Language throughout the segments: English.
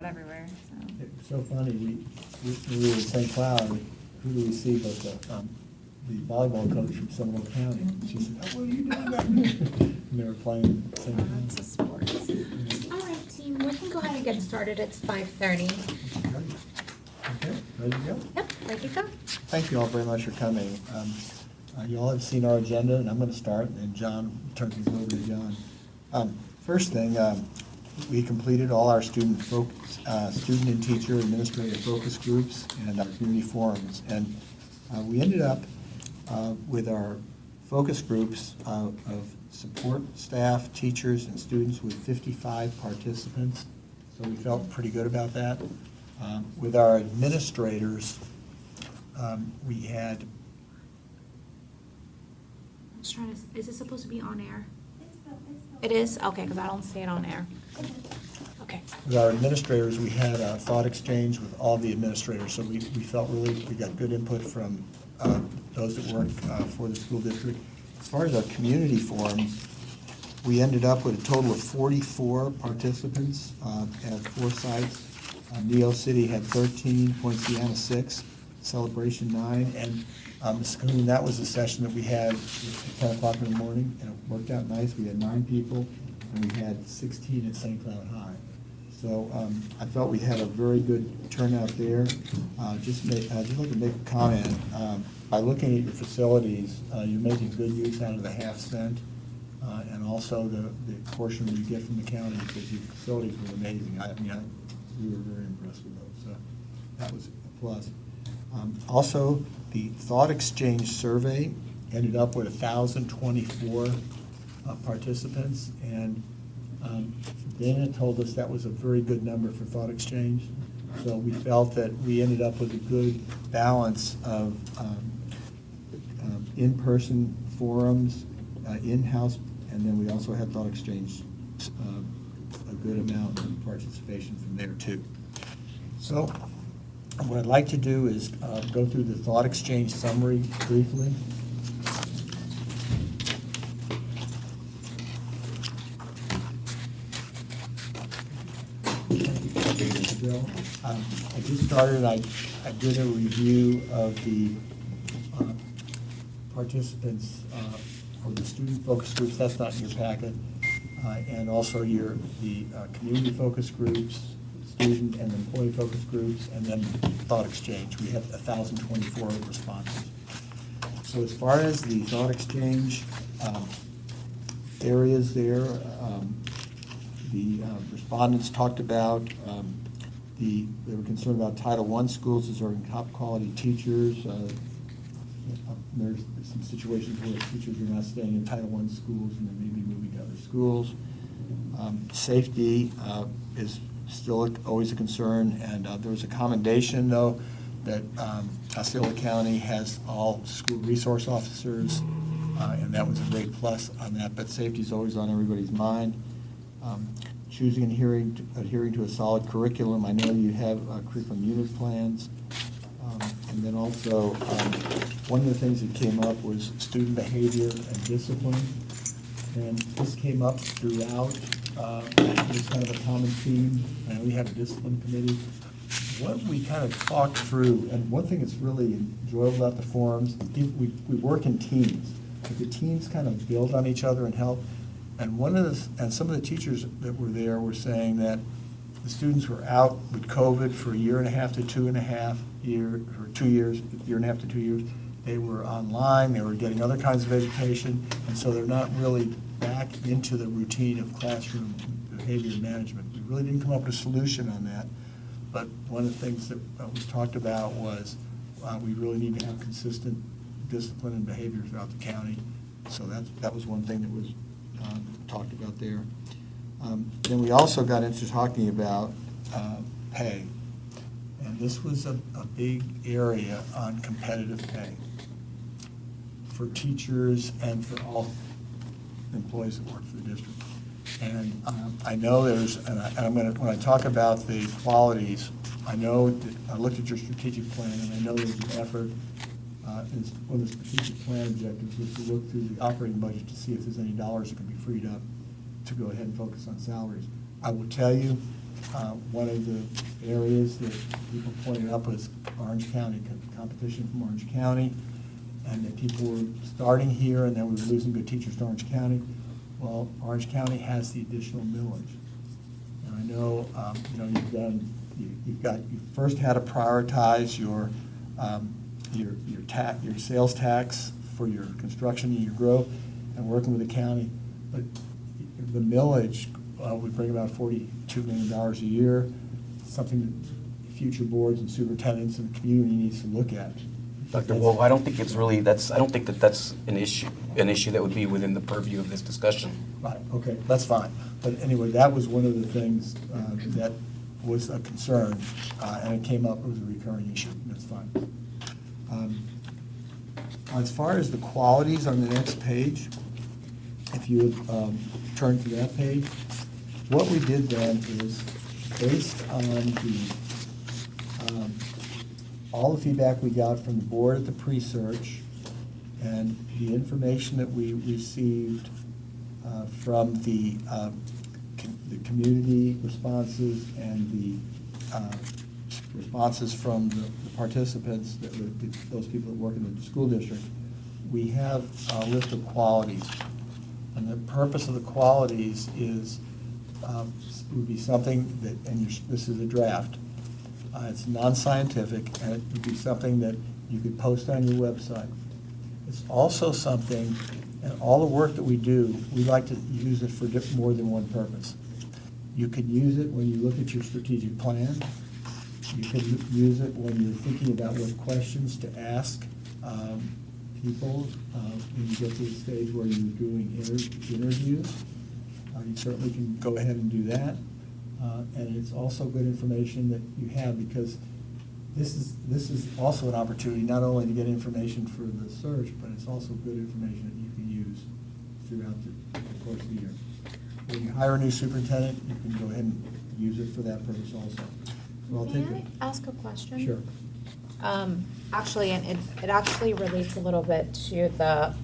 everywhere, so. It's so funny, we were in St. Cloud, who do we see but the volleyball coach from Seminole County? She said, "Oh, what are you doing back there?" And they were playing St. Cloud. It's a sport. All right, team, we can go ahead and get started. It's 5:30. Okay, ready to go? Yep, ready to go. Thank you all very much for coming. You all have seen our agenda, and I'm going to start, and John, turn things over to John. First thing, we completed all our student and teacher administrative focus groups and our community forums. And we ended up with our focus groups of support staff, teachers, and students with 55 participants. So we felt pretty good about that. With our administrators, we had I was trying to, is it supposed to be on air? It is? Okay, because I don't see it on air. Okay. With our administrators, we had a thought exchange with all the administrators, so we felt really, we got good input from those that work for the school district. As far as our community forums, we ended up with a total of 44 participants at 4 sites. Neo City had 13, Poinciana 6, Celebration 9, and Ms. Coon, that was a session that we had at 10 o'clock in the morning, and it worked out nice. We had 9 people, and we had 16 at St. Cloud High. So I felt we had a very good turnout there. Just like to make a comment. By looking at your facilities, you're making good use out of the half cent, and also the portion you get from the county, because your facilities were amazing. We were very impressed with those. So that was a plus. Also, the Thought Exchange survey ended up with 1,024 participants, and Dana told us that was a very good number for Thought Exchange. So we felt that we ended up with a good balance of in-person forums, in-house, and then we also had Thought Exchange, a good amount of participation from there too. So what I'd like to do is go through the Thought Exchange summary briefly. I just started, I did a review of the participants for the student focus groups. That's not in your packet. And also the community focus groups, student and employee focus groups, and then Thought Exchange. We have 1,024 responses. So as far as the Thought Exchange areas there, the respondents talked about they were concerned about Title I schools deserving top quality teachers. There's some situations where teachers are not staying in Title I schools and they may be moving to other schools. Safety is still always a concern, and there was a commendation, though, that Osceola County has all school resource officers, and that was a great plus on that, but safety is always on everybody's mind. Choosing and adhering to a solid curriculum. I know you have curriculum unit plans. And then also, one of the things that came up was student behavior and discipline. And this came up throughout. It's kind of a common theme. And we have a discipline committee. What we kind of talked through, and one thing that's really enjoyable about the forums, we work in teams. But the teams kind of build on each other and help. And some of the teachers that were there were saying that the students were out with COVID for a year and a half to 2.5 years, or 2 years, year and a half to 2 years. They were online, they were getting other kinds of education, and so they're not really back into the routine of classroom behavior management. We really didn't come up with a solution on that, but one of the things that was talked about was we really need to have consistent discipline and behavior throughout the county. So that was one thing that was talked about there. Then we also got into talking about pay. And this was a big area on competitive pay for teachers and for all employees that work for the district. And I know when I talk about the qualities, I know that I looked at your strategic plan, and I know there's an effort. One of the strategic plan objectives was to look through the operating budget to see if there's any dollars that can be freed up to go ahead and focus on salaries. I will tell you, One of the areas that people pointed up was Orange County, competition from Orange County, and that people were starting here and then we were losing good teachers to Orange County. Well, Orange County has the additional millage. And I know, you first had to prioritize your sales tax for your construction and your growth and working with the county. But the millage would bring about $42 million a year, something that future boards and superintendents and the community needs to look at. Dr. Wolf, I don't think it's really, I don't think that's an issue that would be within the purview of this discussion. Right, okay, that's fine. But anyway, that was one of the things that was a concern, and it came up, it was a recurring issue, that's fine. As far as the qualities on the next page, if you would turn to that page, what we did then is, based on all the feedback we got from the board at the pre-search and the information that we received from the community responses and the responses from the participants, those people that work in the school district, we have a list of qualities. And the purpose of the qualities is, would be something that, and this is a draft, it's non-scientific, and it would be something that you could post on your website. It's also something, and all the work that we do, we like to use it for more than one purpose. You could use it when you look at your strategic plan. You could use it when you're thinking about what questions to ask people when you get to the stage where you're doing interviews. You certainly can go ahead and do that. And it's also good information that you have, because this is also an opportunity not only to get information for the search, but it's also good information that you can use throughout the course of the year. When you hire a new superintendent, you can go ahead and use it for that purpose also. So I'll take May it. I ask a question? Sure. Actually, and it actually relates a little bit to the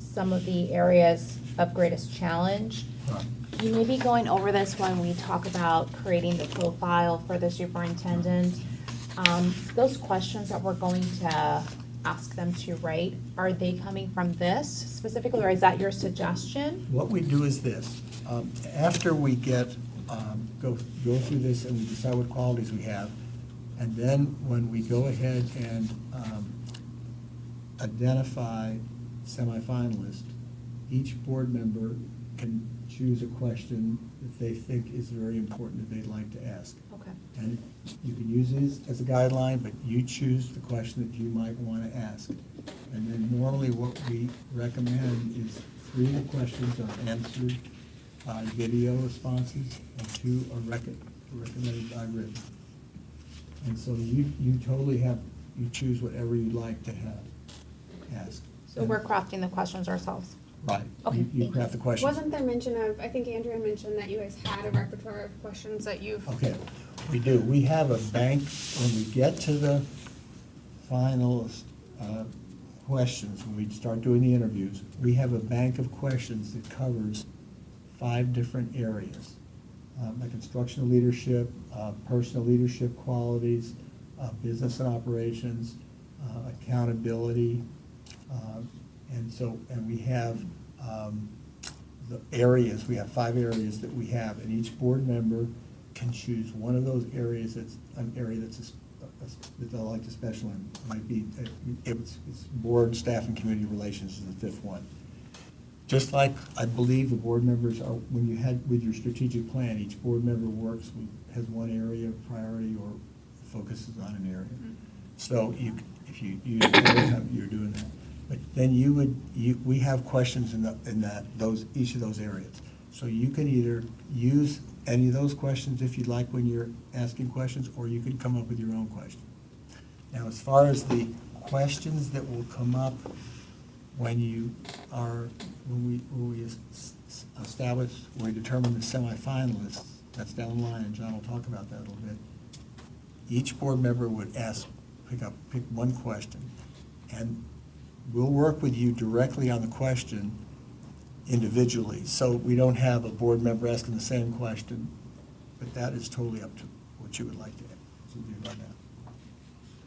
some of the areas of greatest challenge. Right. You may be going over this when we talk about creating the profile for the superintendent. Those questions that we're going to ask them to write, are they coming from this specifically, or is that your suggestion? What we do is this. After we go through this and we decide what qualities we have, and then when we go ahead and identify semifinalists, each board member can choose a question that they think is very important that they'd like to ask. Okay. And you can use this as a guideline, but you choose the question that you might want to ask. And then normally what we recommend is 3 of the questions are answered by video responses, and 2 are recommended by written. And so you totally you choose whatever you'd like to ask. So we're crafting the questions ourselves? Right. Okay, You craft the questions. Wasn't there mention of, I think Andrea mentioned that you guys had a repertoire of questions that you've. Okay, we do. We have a bank, when we get to the finalist questions, when we start doing the interviews, we have a bank of questions that covers 5 different areas. Like instructional leadership, personal leadership qualities, business and operations, accountability, and we have the areas, we have 5 areas that we have, and each board member can choose one of those areas that's an area that they'll like to special in. It might be, it's board, staff, and community relations is the 5th one. Just like I believe the board members are, when you had with your strategic plan, each board member has one area of priority or focuses on an area. So if you you're doing that. But then we have questions in each of those areas. So you can either use any of those questions if you'd like when you're asking questions, or you can come up with your own question. Now, as far as the questions that will come up when we establish, when we determine the semifinalists, that's down the line, and John will talk about that a little bit. Each board member would pick one question, and we'll work with you directly on the question individually. So we don't have a board member asking the same question but that is totally up to what you would like to do about that.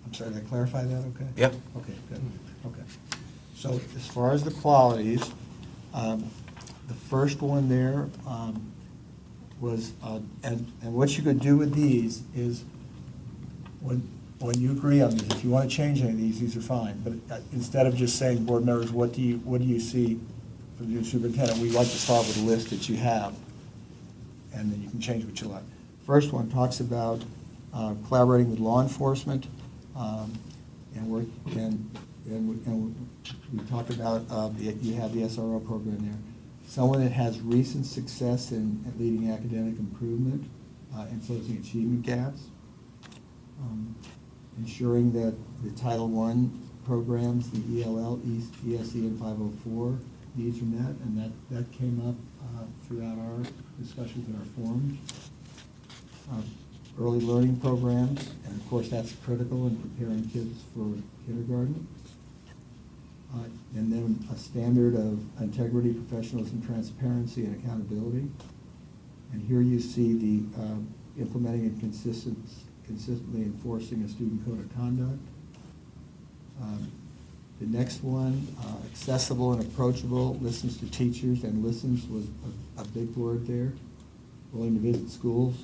I'm sorry, did I clarify that, okay? Yeah. Okay, good, okay. So as far as the qualities, the first one there was, and what you could do with these is, when you agree on these, if you want to change any of these are fine, but instead of just saying, board members, what do you see for the new superintendent, we'd like to start with a list that you have, and then you can change what you like. First one talks about collaborating with law enforcement, and we talked about, you have the SRO program there. Someone that has recent success in leading academic improvement and closing achievement gaps. Ensuring that the Title I programs, the ELL, ESE, and 504 needs are met, and that came up throughout our discussions in our forums. Early learning programs, and of course that's critical in preparing kids for kindergarten. And then a standard of integrity, professionalism, transparency, and accountability. And here you see the implementing and consistently enforcing a student code of conduct. The next one, accessible and approachable, listens to teachers, and listens was a big word there, willing to visit schools.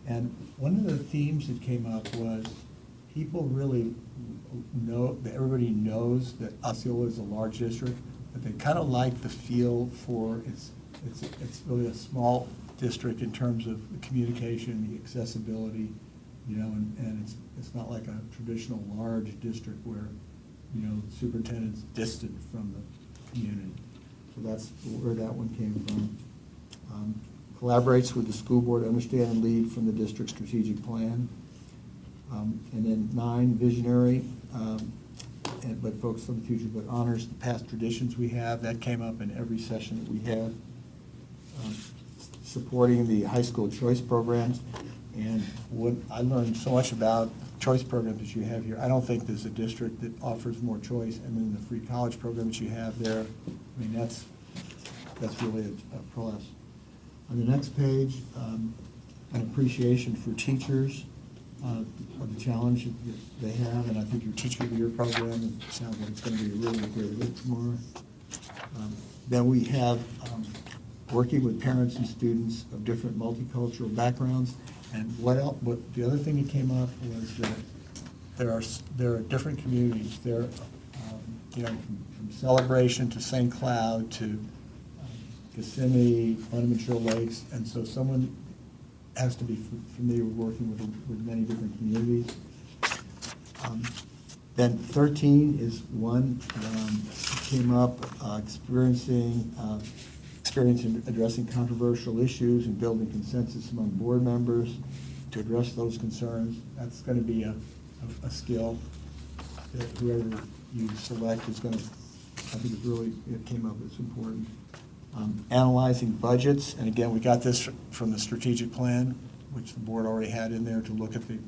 And one of the themes that came up was people really know, that everybody knows that Osceola is a large district, but they kind of like the feel for, it's really a small district in terms of the communication, the accessibility, and it's not like a traditional large district where, the superintendent's distant from the community. So that's where that one came from. Collaborates with the school board, understand and lead from the district strategic plan. And then 9, visionary, but focused on the future, but honors the past traditions we have. That came up in every session that we had. Supporting the high school choice programs. And what I learned so much about choice programs that you have here. I don't think there's a district that offers more choice, and then the free college program that you have there, I mean, that's really a plus. On the next page, an appreciation for teachers, of the challenge that they have, and I think your teacher of the year program, it sounds like it's going to be a really great look tomorrow. Then we have working with parents and students of different multicultural backgrounds. And what the other thing that came up was that there are different communities. There, from Celebration to St. Cloud to Kissimmee, Fundamental Lakes, and so someone has to be familiar with working with many different communities. Then 13 is one came up experience in addressing controversial issues and building consensus among board members to address those concerns. That's going to be a skill that whoever you select is going to, I think it came up as important. Analyzing budgets, and again, we got this from the strategic plan, which the board already had in there to look at the,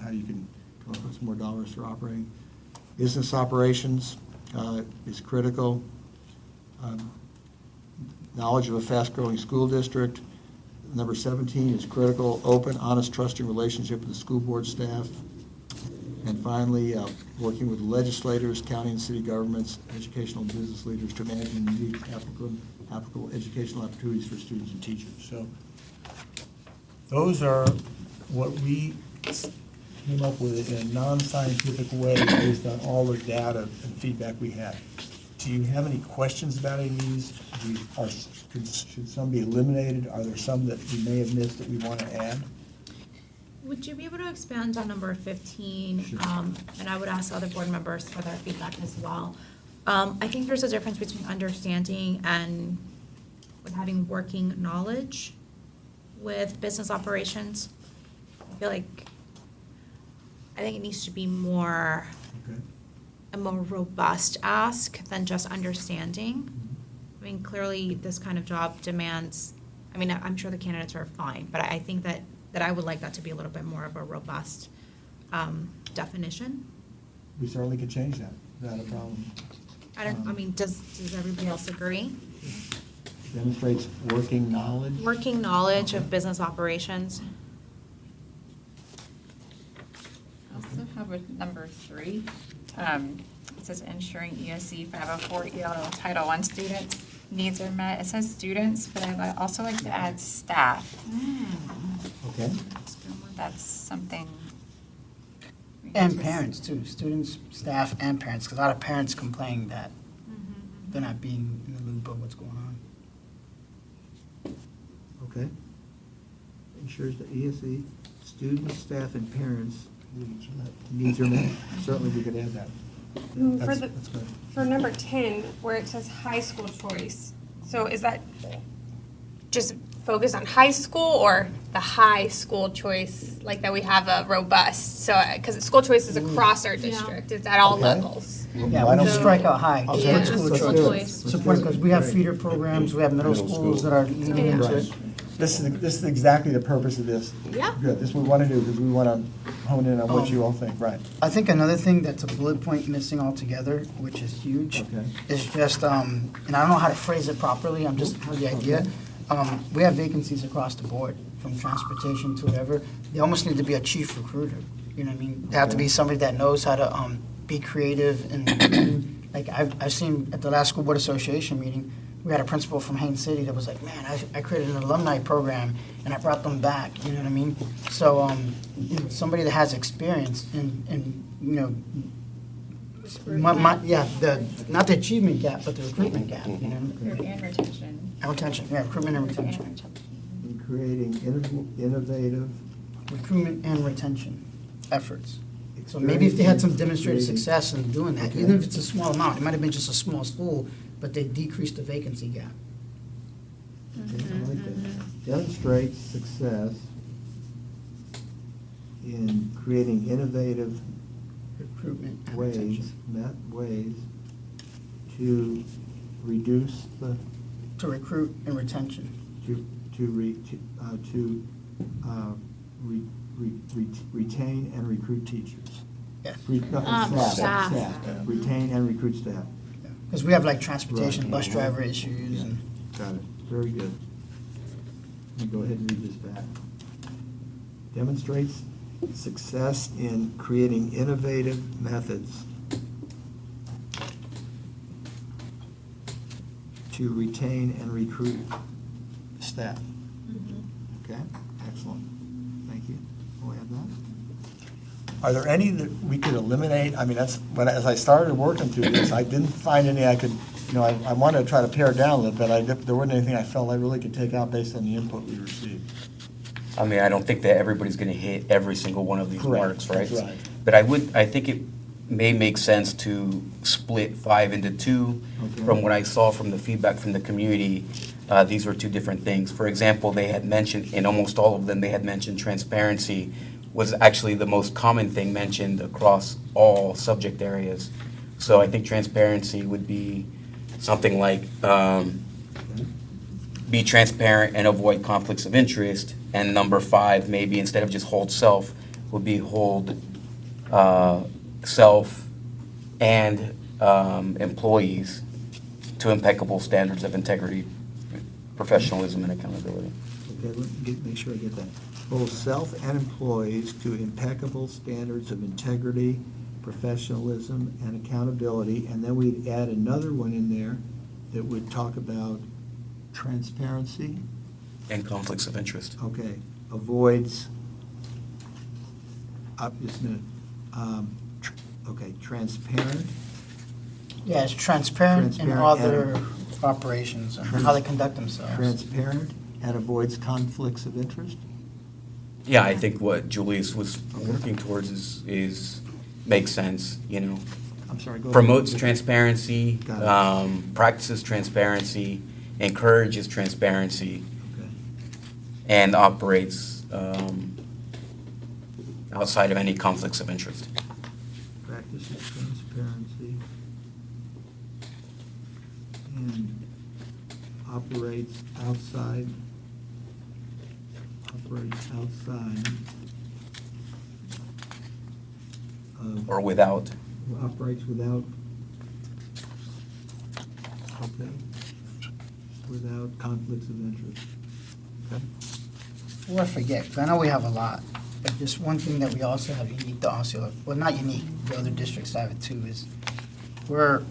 how you can come up with some more dollars for operating. Business operations is critical. Knowledge of a fast-growing school district. Number 17 is critical. Open, honest, trusting relationship with the school board staff. And finally, working with legislators, county and city governments, educational and business leaders to imagine unique applicable educational opportunities for students and teachers. So those are what we came up with in a non-scientific way based on all the data and feedback we had. Do you have any questions about any of these? Should some be eliminated? Are there some that we may have missed that we want to add? Would you be able to expand on number 15? Sure. And I would ask other board members for their feedback as well. I think there's a difference between understanding and with having working knowledge with business operations. I think it needs to be more, Okay. a more robust ask than just understanding. I mean, clearly, this kind of job demands, I'm sure the candidates are fine, but I think that I would like that to be a little bit more of a robust definition. We certainly could change that. Is that a problem? Does everybody else agree? Demonstrates working knowledge. Working knowledge of Okay. business operations. also have with number 3, it says ensuring ESE 504 ELL Title I students' needs are met. It says students, but I'd also like to add staff. Okay. That's something. we And need to- parents too, students, staff, and parents, because a lot of parents complain that they're not being in the loop of what's going on. Okay. Ensures the ESE, students, staff, and parents needs are met. Certainly, we could add that. For That's the, good. for number 10, where it says high school choice, so is that just focused on high school or the high school choice, like that we have a robust? So, because school choice is across our district, it's at all Okay. levels. Yeah, Why we don't just we- strike out high. Okay, Yeah. School let's choice. do it. choice. Let's Support, do it. because we have Great. feeder programs, we have middle schools that are leaning into it. This is exactly the purpose of this. Yeah. Good, this is what we want to do, because we want to hone in on what you all think, right? I think another thing that's a bullet point missing altogether, which is huge, Okay. is just, and I don't know how to phrase it properly, I'm just have the idea. We have vacancies across the board, from transportation to whatever. They almost need to be a chief recruiter, you know what I mean? They have to be somebody that knows how to be creative and, like, I've seen at the last school board association meeting, we had a principal from Haines City that was like, man, I created an alumni program and I brought them back, you know what I mean? So, you know, somebody that has experience and you know, not the achievement gap, but the recruitment gap, you know? And retention. And retention, yeah, recruitment and retention. In creating innovative. Recruitment and retention efforts. So maybe if they had some demonstrated Creating- success in doing that, Okay. even if it's a small amount, it might have been just a small school, but they decreased the vacancy gap. Okay, I like that. Demonstrates success in creating innovative Recruitment and ways, retention. ways to reduce the, To recruit and retention. retain and recruit teachers. Yeah. Staff. Retain and recruit staff. Because we have like transportation, Right. bus driver issues and. Got it, very good. Let me go ahead and read this back. Demonstrates success in creating innovative methods to retain and recruit staff. Okay, excellent. Thank you. We'll add that. Are there any that we could eliminate? I mean, as I started working through this, I didn't find any I could, I wanted to try to pare down a little bit. There wasn't anything I felt I really could take out based on the input we received. I mean, I don't think that everybody's gonna hit every single one of these Correct, marks, right? that's right. But I think it may make sense to split 5 into 2. Okay. From what I saw from the feedback from the community, these were 2 different things. For example, they had mentioned, in almost all of them, they had mentioned transparency was actually the most common thing mentioned across all subject areas. So I think transparency would be something like, be transparent and avoid conflicts of interest. And number 5, maybe instead of just hold self, would be hold self and employees to impeccable standards of integrity, professionalism, and accountability. Okay, let me make sure I get that. Both self and employees to impeccable standards of integrity, professionalism, and accountability. And then we'd add another one in there that would talk about transparency. And conflicts of interest. Okay, avoids, just a minute. Okay, transparent. Yeah, it's transparent in Transparent all and- their operations and how they conduct themselves. Transparent and avoids conflicts of interest. Yeah, I think what Julius was working towards is makes sense, I'm sorry, go ahead. Promotes transparency, Got it. practices transparency, encourages transparency, Okay. and operates outside of any conflicts of interest. Practices transparency and operates outside of, Or without. operates without, without conflicts of interest. Okay? Or forget, 'cause I know we have a lot. But just one thing that we also have unique to Osceola, well, not unique, the other districts have it too, is we're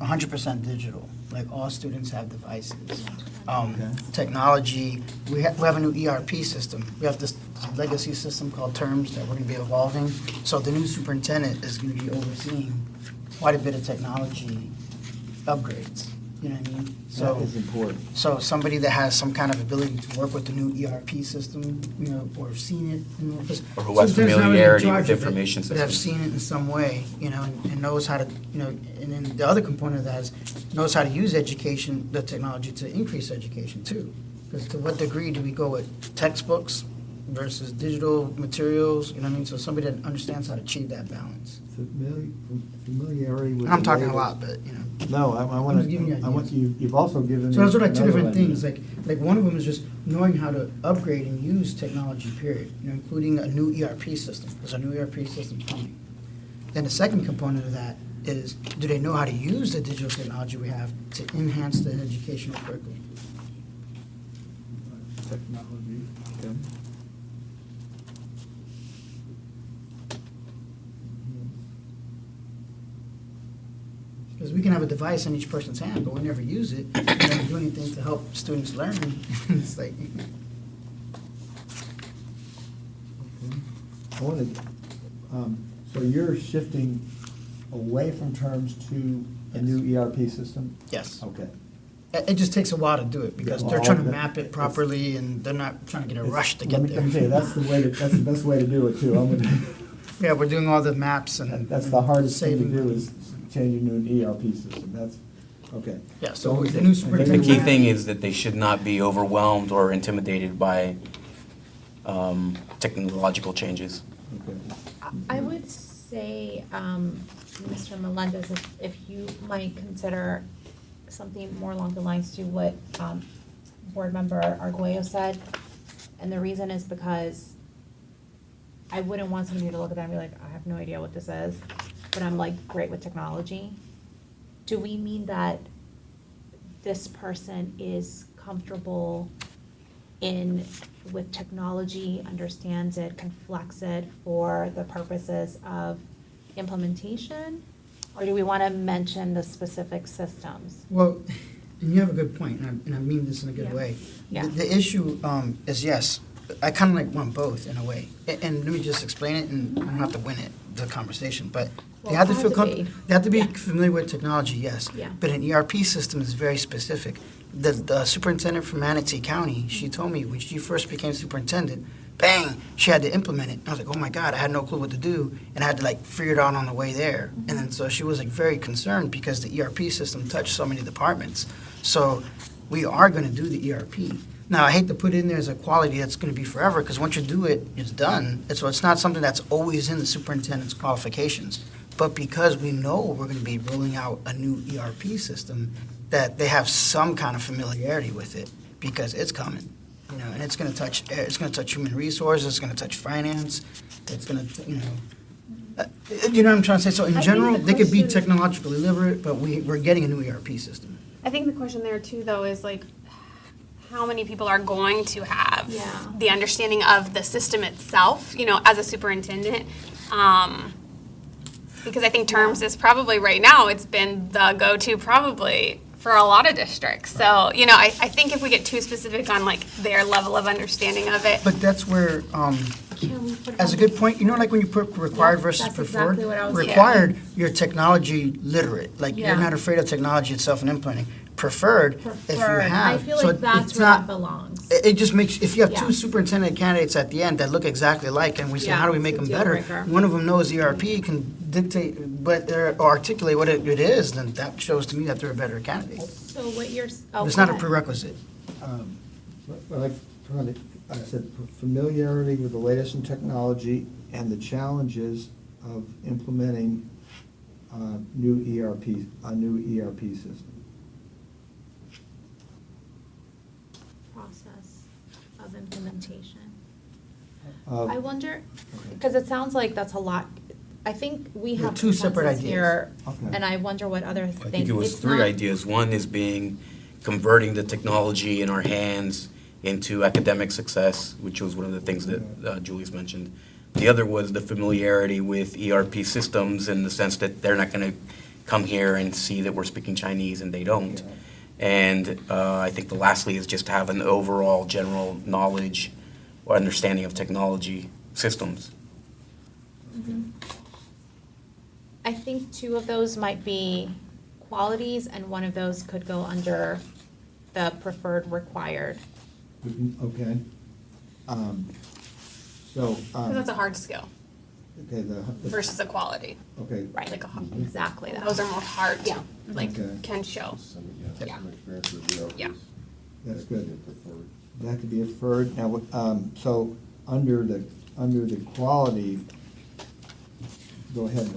100% digital. Like, all students have devices. Okay. Technology, we have a new ERP system. We have this legacy system called Terms that we're going to be evolving. So the new superintendent is going to be overseeing quite a bit of technology upgrades. You know what I mean? That is important. So somebody that has some kind of ability to work with the new ERP system, you know, or seen it, you know, because Or who has superintendent's not really in familiarity charge with of it, information but have systems. seen it in some way, you know, and knows how to, you know, and then the other component of that is knows how to use education, the technology to increase education too. Because to what degree do we go with textbooks versus digital materials, you know what I mean? So somebody that understands how to achieve that balance. Familiarity with. And I'm the talking a latest- lot, but, you know. No, I I'm want just giving you to, I want ideas. you've also given me. So those are like two another different idea. things, like one of them is just knowing how to upgrade and use technology, period, you know, including a new ERP system, because a new ERP system's coming. Then the second component of that is, do they know how to use the digital technology we have to enhance the educational curriculum? Technology, okay. Because we can have a device in each person's hand, but we never use it, we never do anything to help students learn. It's like, I want to, so you're shifting away from terms to a new ERP system? yes. Okay. It just takes a while to do it, because Yeah, they're well, trying to that- map it properly, and they're not trying to get a It's- rush to let get me- there. Let me tell you, that's the way to, that's the best way to do it too. I'm gonna, Yeah, we're doing all the maps and. that's the hardest thing to saving do money. is changing to an ERP system. That's, okay. Yeah, so Okay. the new The superintendent. key thing is that they should not be overwhelmed or intimidated by technological changes. Okay. I would say, Mr. Melendez, if you might consider something more along the lines to what Board Member Arguello said. And the reason is because I wouldn't want somebody to look at that and be like, I have no idea what this is, but I'm like great with technology. Do we mean that this person is comfortable with technology, understands it, can flex it for the purposes of implementation? Or do we want to mention the specific systems? Well, and you have a good point, and I mean this in a good Yeah. way. Yeah. The issue is, yes, I kind of like want both in a way. And let me just explain it, and I don't have to win it, the conversation, but Well, they have to it feel has to be. comfortable. They have to be Yeah. familiar with technology, yes. Yeah. But an ERP system is very specific. The superintendent from Manatee County, she told me when she first became superintendent, bang, she had to implement it. I was like, oh my God, I had no clue what to do, and I had to like figure it out on the way there. And then so she was like very concerned because the ERP system touched so many departments. So we are going to do the ERP. Now, I hate to put in there as a quality that's going to be forever, because once you do it, it's done. So it's not something that's always in the superintendent's qualifications. But because we know we're going to be rolling out a new ERP system, that they have some kind of familiarity with it, because it's coming. You know, and it's going to touch human resources, it's going to touch finance, it's going to, you know what I'm trying to say? So in think general, the they could be question- technologically literate, but we're getting a new ERP system. I think the question there too, though, is like, how many people are going to have Yeah. the understanding of the system itself, you know, as a superintendent? Because I think terms is probably, right now, it's been the go-to probably for a lot of districts. So, you know, I think if we get too specific on like their level of understanding of it, But that's where, Can we put as a on- good point, you know, like when you put required Yeah, versus that's preferred? exactly what I was- Required, you're technology literate, like you're Yeah. not afraid of technology itself and implementing. Preferred, if you Preferred. have. I feel so like that's it's where not- that belongs. It just makes, if you have Yeah. two superintendent candidates at the end that look exactly alike, and we say, Yeah, how do we it's make a them deal better? breaker. One of them knows ERP, can dictate, but, or articulate what it is, then that shows to me that they're a better candidate. So what you're, But it's not a go ahead. prerequisite. I said familiarity with the latest in technology and the challenges of implementing a new ERP system. Process of implementation. Of- I wonder, because it sounds like that's a lot. I think we Yeah, have two separate consensus ideas. here, Okay. and I wonder what others I think. think it was It's three not- ideas. One is converting the technology in our hands into academic success, which was one of the things that Julius mentioned. The other was the familiarity with ERP systems in the sense that they're not going to come here and see that we're speaking Chinese and they don't. And I think the lastly is just to have an overall general knowledge or understanding of technology systems. I think two of those might be qualities, and one of those could go under the preferred required. Okay. So, Because that's a hard skill okay, versus a quality. okay. Right, Like a hard. exactly that. Those are more hard to, like, Okay. can show. Yeah. Yeah. That's good. That could be a preferred. Now, so under the quality, go ahead.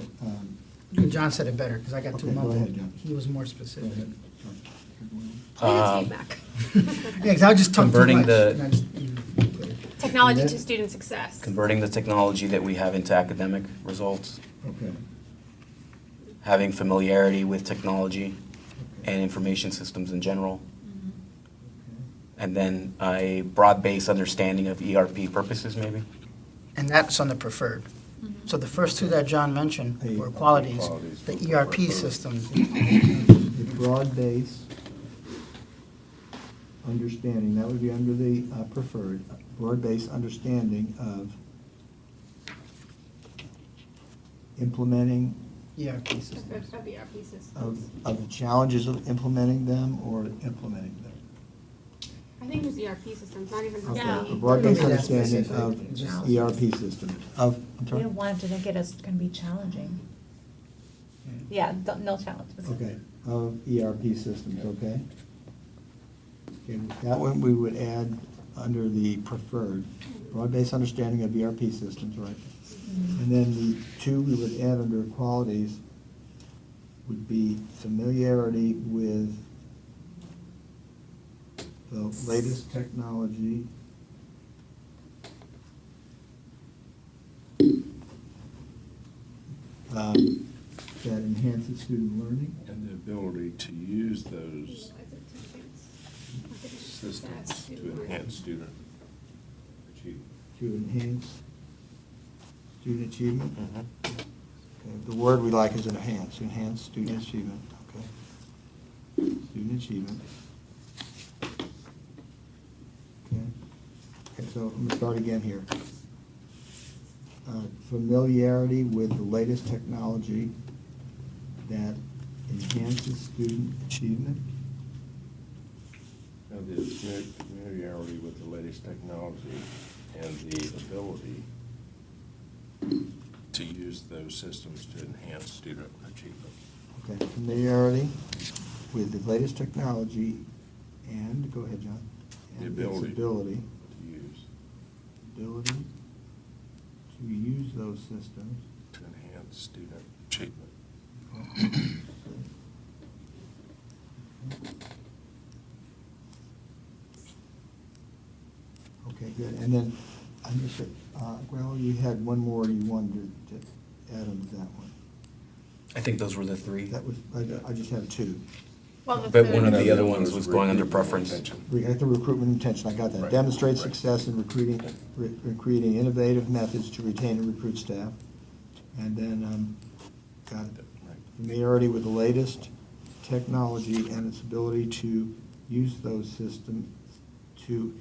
John said it better, because I got too Okay, go mumbled. ahead, John. He was more Go specific. ahead. Feedback. Yeah, because I just talked too Converting much. the- and I just- Technology And to then- student success. Converting the technology that we have into academic results, Okay. having familiarity with technology and information systems in general, and then a broad-based understanding of ERP purposes, maybe? And that's on the preferred. So the first two that John mentioned were Hey. qualities. Qualities The were ERP preferred. systems, The broad base understanding, that would be under the preferred, broad base understanding of implementing, ERP systems. Of ERP systems. of the challenges of implementing them or implementing them. I think just ERP systems, not even. Okay, a broad base Yeah. understanding Specific. of Just- ERP systems, of, I'm We sorry? don't want it to think it is gonna be challenging. Yeah, no challenges. Okay, of ERP systems, okay? Okay, that one we would add under the preferred, broad-based understanding of ERP systems, right? And then the two we would add under qualities would be familiarity with the latest technology. That enhances student learning. And the ability to use those systems to enhance student achievement. To enhance student achievement. Okay, the word we like is enhance student achievement, okay. Student achievement. Okay, okay, so I'm gonna start again here. Familiarity with the latest technology that enhances student achievement. Now, the familiarity with the latest technology and the ability to use those systems to enhance student achievement. Okay, familiarity with the latest technology and, go ahead, John. The And its ability. ability, To use, ability to use those systems. to enhance student achievement. Okay, good. And then, I just, well, you had one more you wanted to add on to that one. I think those were the three. That was, I just have two. Well, the But one of third- the other ones was going under preference. We got the recruitment intention, I got that. Right, Demonstrate right. success in recruiting innovative methods to retain and recruit staff. And then, got it. Right. Familiarity with the latest technology and its ability to use those systems to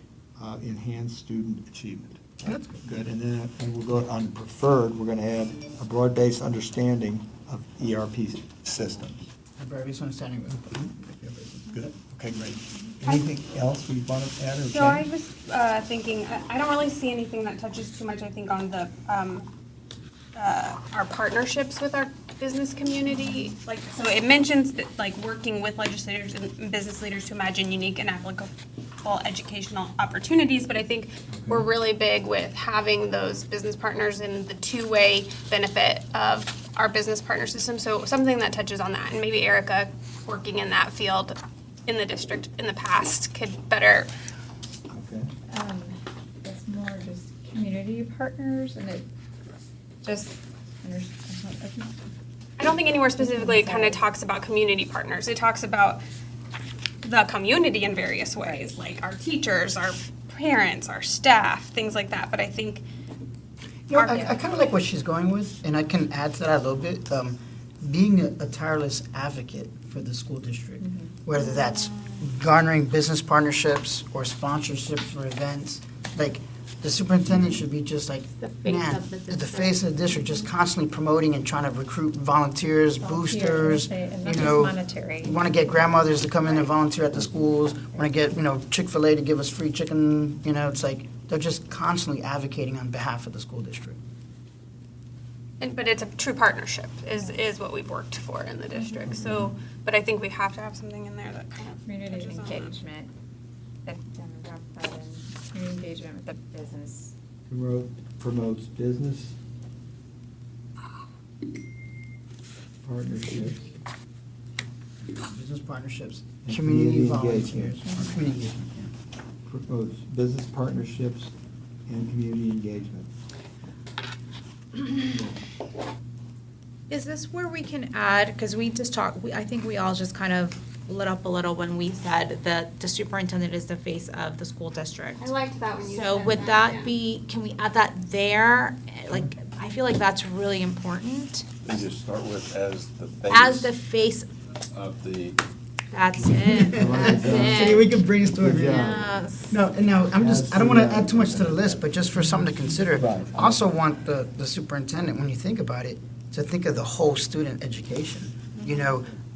enhance student achievement. That's good. And then, and we'll go on preferred, we're gonna add a broad-based understanding of ERP systems. A broad-based understanding of. Good, okay, great. Anything else we want to add or change? So I was thinking, I don't really see anything that touches too much, I think, on the, our partnerships with our business community. Like, so it mentions that, like, working with legislators and business leaders to imagine unique and applicable educational opportunities, but I think we're really big with having those business partners and the two-way benefit of our business partner system. So something that touches on that, and maybe Erica, working in that field in the district in the past, could better. Okay, It's more just community partners, and it just, I don't think anywhere specifically it kind of talks about community partners. It talks about the community in various ways, like our teachers, our parents, our staff, things like that, but I think You know, I kind of like what she's going with, and I can add to that a little bit. Being a tireless advocate for the school district, whether that's garnering business partnerships or sponsorships for events, like the superintendent should be just like, The face man, of the the district. face of the district, just constantly promoting and trying to recruit volunteers, boosters, And you not just know. monetary. We want to get grandmothers to come in and volunteer at the schools, want to get, Chick-fil-A to give us free chicken, it's like, they're just constantly advocating on behalf of the school district. but it's a true partnership is what we've worked for in the district. So, but I think we have to have something in there that kind of Community touches on that. engagement, community engagement with the business. Promotes business partnerships. Business partnerships, And community community volunteers. engagement. Or community engagement, yeah. Promotes business partnerships and community engagement. Is this where we can add, because we just talked, I think we all just kind of lit up a little when we said that the superintendent is the face of the school district. I liked that when you So said would yeah. that be, can we add that there? Like, I feel like that's really important. You just start with as the face. As the face, Of the, that's it, that's See, we it. can brainstorm Good here. job. Yes. No, and now, As I don't want to the, add too much to the list, but just for something to consider. Right. I also want the superintendent, when you think about it, to think of the whole student education.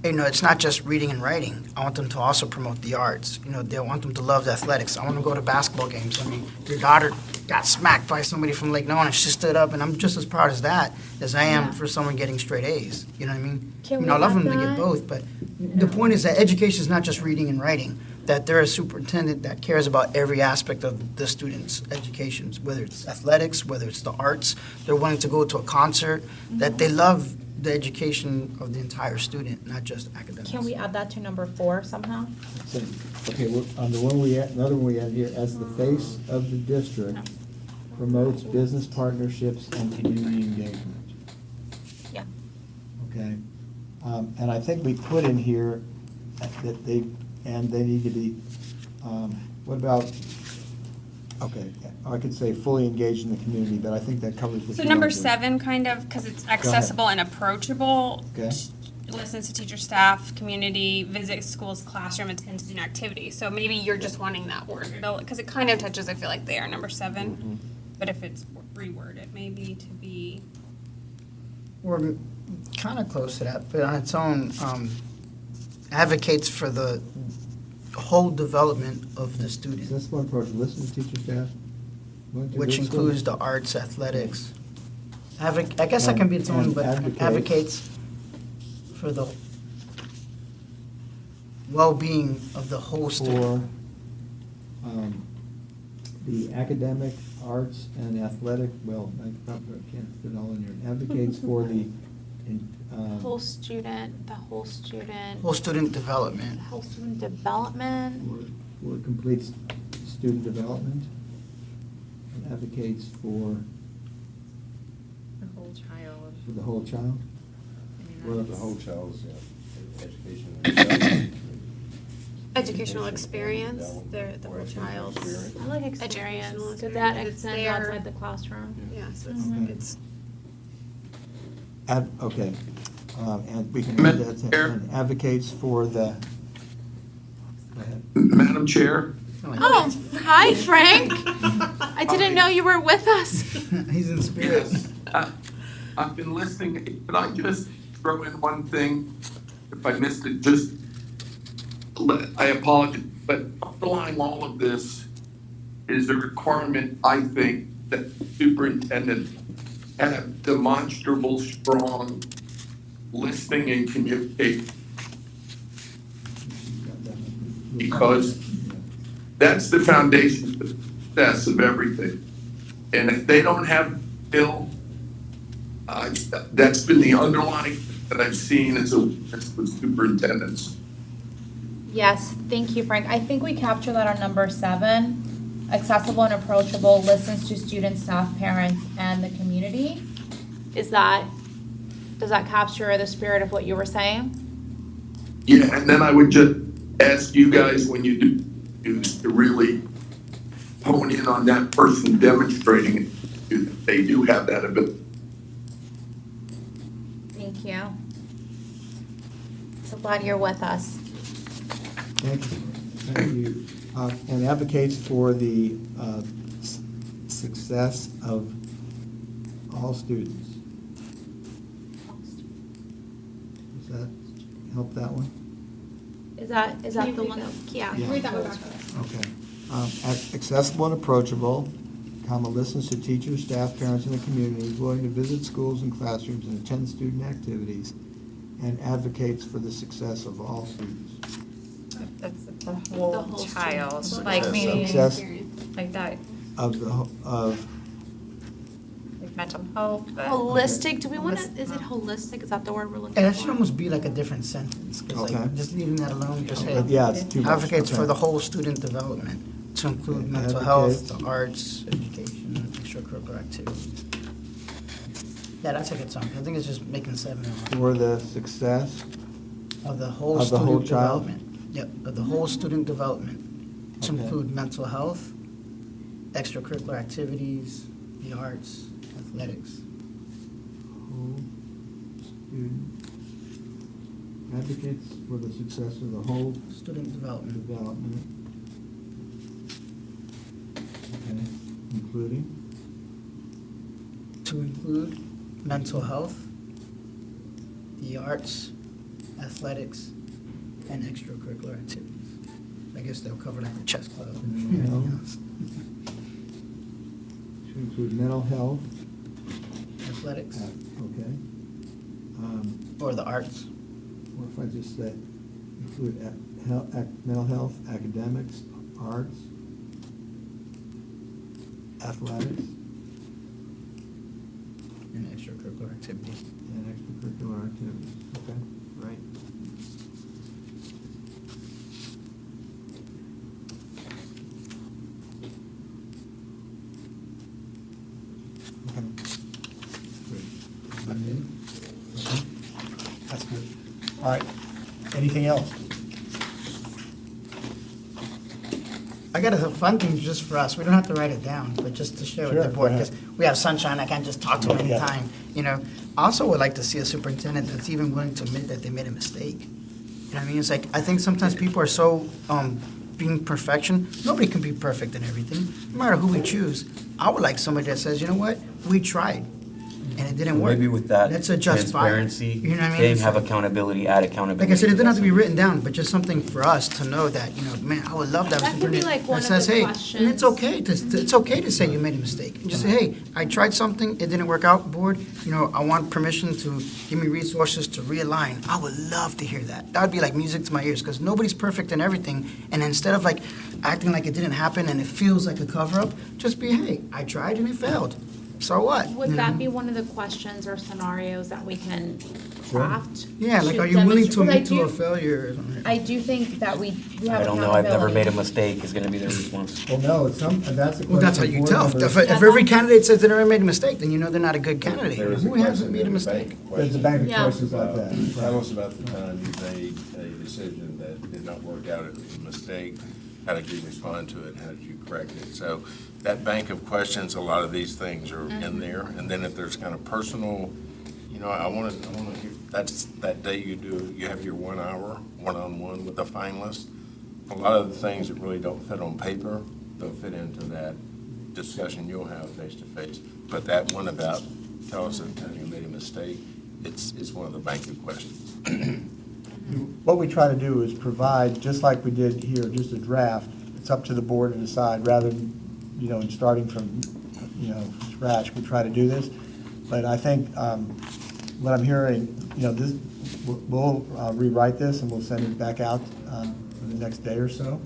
It's not just reading and writing. I want them to also promote the arts. They want them to love the athletics. I want them to go to basketball games. I mean, your daughter got smacked by somebody from Lake Nona, and she stood up, and I'm just as proud as that as I am Yeah. for someone getting straight A's. You know what I mean? Can we I love add them to get that? both, but the point is that education is not just reading and writing, that they're a superintendent that cares about every aspect of the student's education, whether it's athletics, whether it's the arts, they're willing to go to a concert, that they love the education of the entire student, not just academics. Can we add that to number 4 somehow? So, okay, on the one another one we had here, as the face of the district, promotes business partnerships and community engagement. Yeah. Okay? And I think we put in here that they need to be, what about, okay, I could say fully engaged in the community, but I think that covers what So you number want to do. 7, kind of, because it's accessible and approachable. Okay. Listens to teacher, staff, community, visit schools, classroom, attends student activities. So maybe you're just wanting that word, because it kind of touches, I feel like they are number 7. Mm-hmm. But if it's reworded, maybe to be, We're kind of close to that, but on its own, advocates for the whole development of the So student, that's one approach, listen to teacher staff. which includes the arts, athletics. I guess that can be its own, And but advocates. advocates for the well-being of the whole student. For the academic, arts, and athletic, well, I probably can't fit it all in here, advocates for the, Whole student, the whole student, Whole student development. whole student development. for complete student development, and advocates for The whole child. the whole child. well, the whole child's education and development. educational experience, the whole child's. I like experience. Educational Did that experience. It's extend there. outside the classroom? Yes, Mhm. it's Okay, and we can add that, Chair. and advocates for the, go ahead. Madam Chair, Oh, hi, Frank. I didn't know you were with us. He's in spirit. yes, I've been listening. Could I just throw in one thing? If I missed it, I apologize, but underlying all of this is a requirement, I think, that the superintendent have demonstrable, strong listening and communication, because that's the foundation for the success of everything. And if they don't have Bill, that's been the underlying that I've seen as a witness with superintendents. Yes, thank you, Frank. I think we captured that on number 7. Accessible and approachable, listens to students, staff, parents, and the community. Does that capture the spirit of what you were saying? Yeah, and then I would just ask you guys, when you do, is to really hone in on that person demonstrating that they do have that ability. Thank you. So glad you're with us. Thank you. Thank you. And advocates for the success of all students. Does that help that one? Is that the one that, yeah. Yeah. Read that one back to us. Okay. Accessible and approachable, listens to teachers, staff, parents, and the community, is willing to visit schools and classrooms and attend student activities, and advocates for the success of all students. That's the The whole whole child, student. like meaning, Success like that, of like mental health. but- Holistic, do we want to, is it holistic? Is that the word we're looking for? And that should almost be like a different sentence, because Okay. like, just leaving that alone, just say, yeah, it's too much. advocates for Okay. the whole student development, to include Okay, mental health, advocates. the arts, education, extracurricular activities. Yeah, that's a good song. I think it's just making 7 For the success of the whole Of the whole student child? development. Yep, of the whole student development, to Okay. include mental health, extracurricular activities, the arts, athletics. whole student, advocates for the success of the whole Student development, development. Okay, including, to include mental health, the arts, athletics, and extracurricular activities. I guess they'll cover like the chess club and everything else. to include mental health, Athletics, okay. or the arts. What if I just said, include mental health, academics, arts, athletics, And extracurricular activities. and extracurricular activities, okay, right. Okay. Good. That's good. All right. Anything else? I got a fun thing just for us. We don't have to write it down, but just to share with Sure, the go board, ahead. because we have sunshine. I can't just talk to them Yeah. anytime, you know. I also would like to see a superintendent that's even willing to admit that they made a mistake. You know what I mean? It's like, I think sometimes people are so, being perfection. Nobody can be perfect in everything, no matter who we choose. I would like somebody that says, you know what? We tried, and it didn't work. Maybe with that Let's adjust fire. transparency, You know what I mean? then It's have like- accountability, add accountability. Like I said, it doesn't have to be That's- written down, but just something for us to know that, you know, man, I would love to have a That could be superintendent like one that of says, the hey, questions. and it's okay to say you made a mistake. And just say, hey, I tried something, it didn't work out, board, you know, I want permission to give me resources to realign. I would love to hear that. That would be like music to my ears, because nobody's perfect in everything. And instead of like acting like it didn't happen and it feels like a cover-up, just be, hey, I tried and it failed. So what? Would You that know? be one of the questions or scenarios that we can craft? Yeah, like, to are you willing to demonstrate- admit to a 'cause failure or something? I do think that we have I don't know, I've never accountability. made a mistake, is gonna be their response. Well, no, it's that's the question. Well, that's how you board tell. members- If every candidate says they never made a mistake, then you know they're not a good candidate. There was a Who hasn't question made a in the mistake? bank There's a question bank of Yeah. questions like about, that. tell us about the time you made a decision that did not work out, it was a mistake. How did you respond to it? How did you correct it? So that bank of questions, a lot of these things are in there. And then if there's kind of personal, you know, I want to hear, that's that day you have your 1 hour, one-on-one with the finalist. A lot of the things that really don't fit on paper, they'll fit into that discussion you'll have face-to-face. But that one about, tell us the time you made a mistake, it's one of the bank of questions. What we try to do is provide, just like we did here, just a draft. It's up to the board to decide, rather than, you know, starting from, you know, scratch, we try to do this. But I think what I'm hearing, you know, this, we'll rewrite this and we'll send it back out in the next day or so.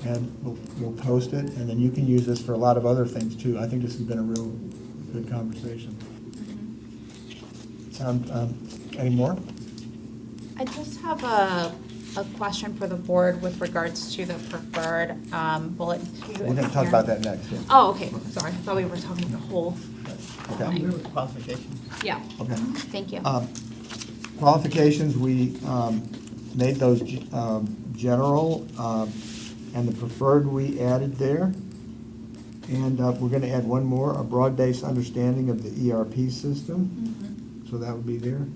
And we'll post it, and then you can use this for a lot of other things too. I think this has been a real good conversation. Any more? I just have a question for the board with regards to the preferred bullet. We're gonna talk about that next, yeah. Oh, okay, sorry, I thought we were talking the whole. Okay. I'm good with qualifications. Yeah, Okay. thank you. Qualifications, we made those general, and the preferred we added there. And we're going to add one more, a broad-based understanding of the ERP system. So that would be there.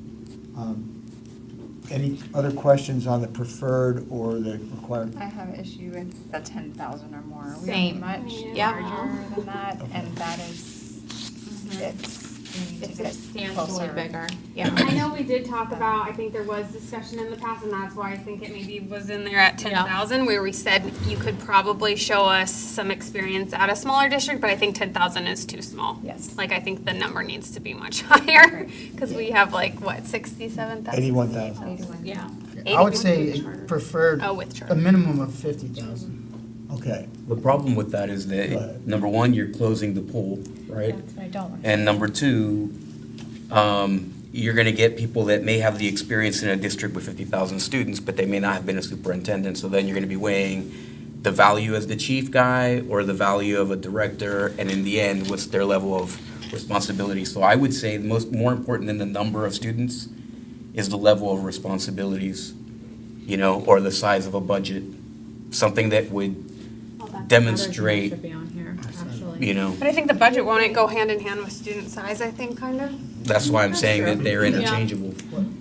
Any other questions on the preferred or the required? I have an issue with the 10,000 or more. Same. We are much Yeah. larger than that, and that is, we need to It's get substantially closer. bigger, yeah. I know we did talk about, I think there was discussion in the past, and that's why I think it maybe was in there at 10,000, where we said you could probably show us some experience at a smaller district, but I think 10,000 is too small. Yes. Like, I think the number needs to be much higher, because we have like, what, 67,000? 81,000. Yeah. I would say preferred Oh, with a charter. minimum of 50,000. Okay. The problem with that is Go that, ahead. number one, you're closing the pool, right? That's what I don't want. And number two, you're gonna get people that may have the experience in a district with 50,000 students, but they may not have been a superintendent, so then you're gonna be weighing the value as the chief guy or the value of a director, and in the end, what's their level of responsibility? So I would say more important than the number of students is the level of responsibilities, or the size of a budget. Something that would demonstrate, Should be on here, actually. But I think the budget won't go hand in hand with student size, I think, kind of. that's why I'm saying that they're Yeah. interchangeable.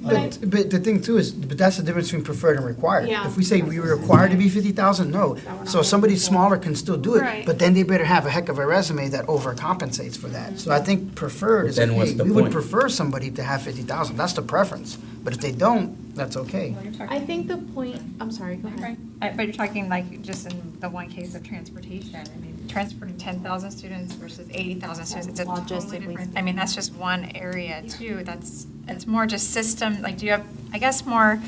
But the thing too is, but that's the difference between preferred and required. Yeah. If we say we were required to be 50,000, no. So somebody smaller can still do it, Right. but then they better have a heck of a resume that overcompensates for that. So I think preferred But is like, then what's hey, the we would point? prefer somebody to have 50,000. That's the preference. But if they don't, that's okay. I think the point, I'm sorry, go ahead. But you're talking like just in the one case of transportation. I mean, transporting 10,000 students versus 80,000 students, it's a totally Logistically different. I mean, that's just one area too. It's more just system, like do you have, I guess more,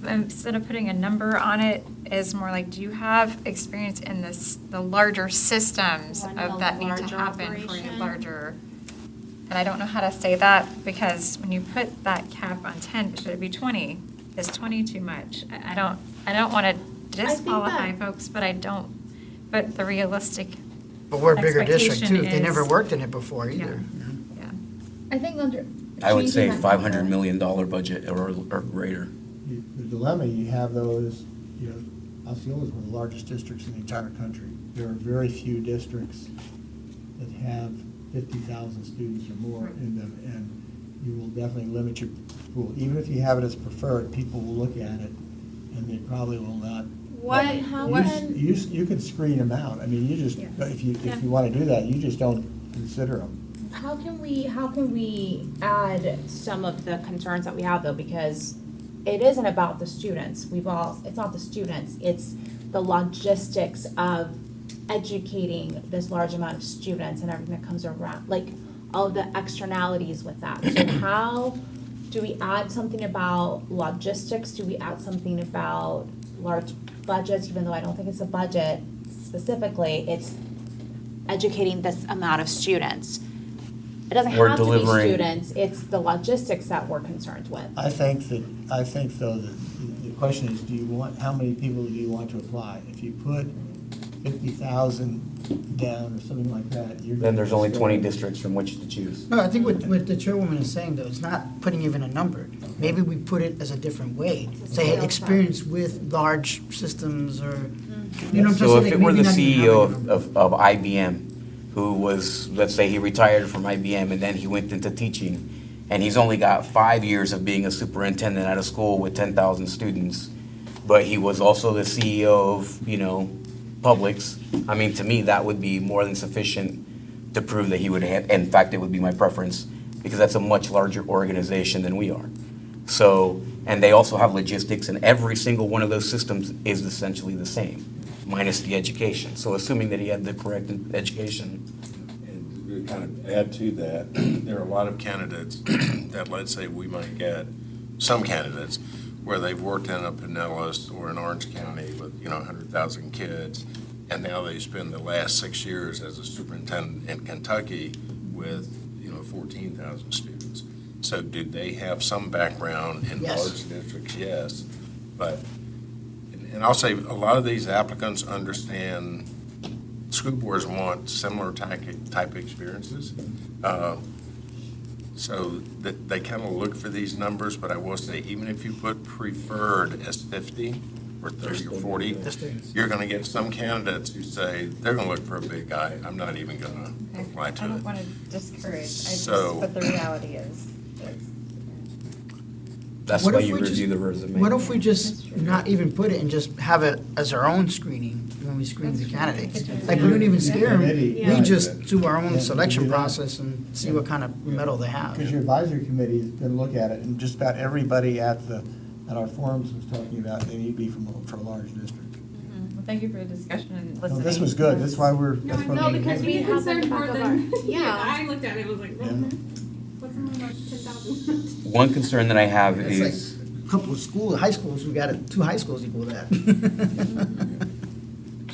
instead of putting a number on it, is more like, do you have experience in the larger systems Running of a that need to larger happen for a operation? larger, and I don't know how to say that, because when you put that cap on 10, should it be 20? Is 20 too much? I don't want to think disqualify that- folks, but but the realistic, But we're a bigger district too. Expectation They never is- worked in it before either. yeah. I think under. I would say changing that $500 number- million budget or greater. The dilemma you have though is, Osceola is one of the largest districts in the entire country. There are very few districts that have 50,000 students or more in them, and you will definitely limit your pool. Even if you have it as preferred, people will look at it, and they probably will not. You can screen them out. I mean, you just, if you want to do that, you just don't consider them. How can we add some of the concerns that we have though, because it isn't about the students. It's not the students, it's the logistics of educating this large amount of students and everything that comes around, like all of the externalities with that. So how do we add something about logistics? Do we add something about large budgets, even though I don't think it's a budget specifically, it's educating this amount of students? It doesn't Or have to be delivering- students, it's the logistics that we're concerned with. I think though, the question is, how many people do you want to apply? If you put 50,000 down or something like that, you're. Then there's only 20 districts from which to choose. No, I think what the chairwoman is saying though, it's not putting even a number. Maybe we put it as a different way. Say scale experience with large systems or, you know what I'm So saying? if Like, it were maybe the not even CEO having a number. of IBM, who was, let's say he retired from IBM and then he went into teaching, and he's only got 5 years of being a superintendent at a school with 10,000 students, but he was also the CEO of, Publix, I mean, to me, that would be more than sufficient to prove that he would have, in fact, it would be my preference, because that's a much larger organization than we are. So, and they also have logistics, and every single one of those systems is essentially the same, minus the education. So assuming that he had the correct education. And to kind of add to that, there are a lot of candidates that, let's say, we might get, some candidates, where they've worked in a Pinellas or an Orange County with, 100,000 kids, and now they spend the last 6 years as a superintendent in Kentucky with, 14,000 students. So do they have some background in Yes. large districts? Yes. But, and I'll say, a lot of these applicants understand school boards want similar type experiences. So that they kind of look for these numbers, but I will say, even if you put preferred as 50 or 30 or 40, That's students. you're going to get some candidates who say, they're going to look for a big guy, I'm not even going to apply I to don't it. want to discourage, So- but the reality is. That's What why if you we just- review the resume. What if we just not even put it and just have it as our own screening when we screen the candidates? Like, we don't even scare them, we Yeah. just do our own Yeah, selection we do that. process and see what kind of metal they have. Because your advisory committee is going to look at it, and just about everybody at our forums was talking about they need to be for a large district. Well, thank you for the discussion and No, listening. this was good, that's why we're, that's why No, we're. because we Being have them concerned back more of than, our- yeah, yeah. I looked at it, was like, well, Yeah. what's something about 10,000? One concern that I have It's like is, a couple of high schools, we got two high schools equal that.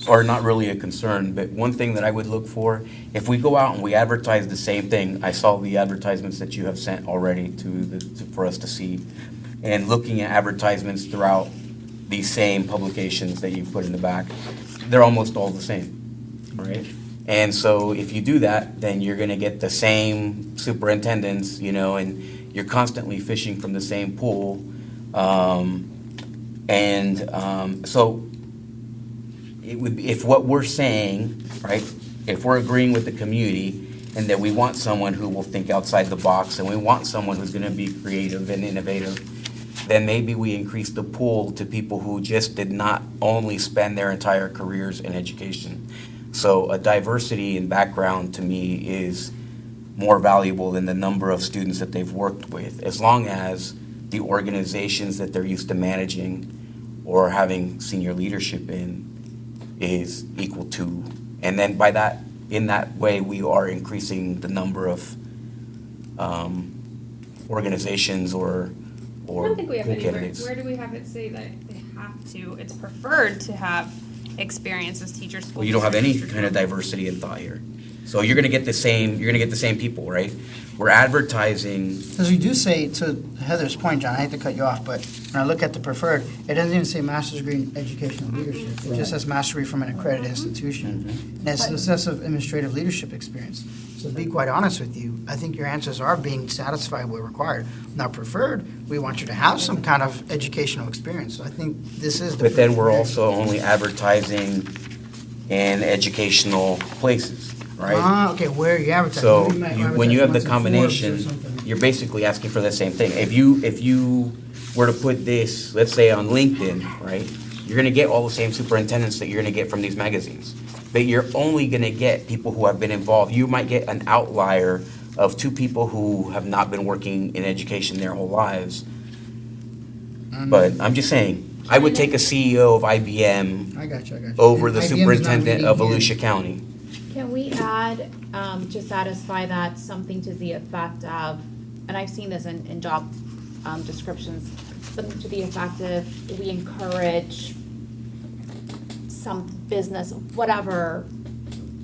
or not really a concern, but one thing that I would look for, if we go out and we advertise the same thing, I saw the advertisements that you have sent already for us to see, and looking at advertisements throughout these same publications that you've put in the back, they're almost all the same, right? And so if you do that, then you're gonna get the same superintendents, and you're constantly fishing from the same pool. So it would be, if what we're saying, right, if we're agreeing with the community and that we want someone who will think outside the box and we want someone who's gonna be creative and innovative, then maybe we increase the pool to people who just did not only spend their entire careers in education. So a diversity in background to me is more valuable than the number of students that they've worked with, as long as the organizations that they're used to managing or having senior leadership in is equal to. And then in that way, we are increasing the number of organizations or I don't think we have pool anywhere, candidates. where do we have it say that they have to, it's preferred to have experience as teachers, school Well, you don't have any district. kind of diversity in thought here. So you're gonna get the same people, right? We're advertising, Because we do say, to Heather's point, John, I hate to cut you off, but when I look at the preferred, it doesn't even say master's degree in educational leadership. It just says master's degree from an accredited institution. And it's excessive administrative leadership experience. So to be quite honest with you, I think your answers are being satisfied with required. Now preferred, we want you to have some kind of educational experience. So I think this is the. but then we're preferred. also only advertising in educational places, right? Ah, okay, where are you advertising? So Maybe might when you have the advertise once in Forbes or combination, something. you're basically asking for the same thing. If you were to put this, let's say on LinkedIn, right? You're gonna get all the same superintendents that you're gonna get from these magazines. But you're only gonna get people who have been involved. You might get an outlier of two people who have not been working in education their whole lives. But I'm just saying, I would take a CEO of IBM I got you. over And the IBM 's not superintendent of meeting here. Volusia County. Can we add, to satisfy that, something to the effect of, and I've seen this in job descriptions, something to the effect of, we encourage some business, whatever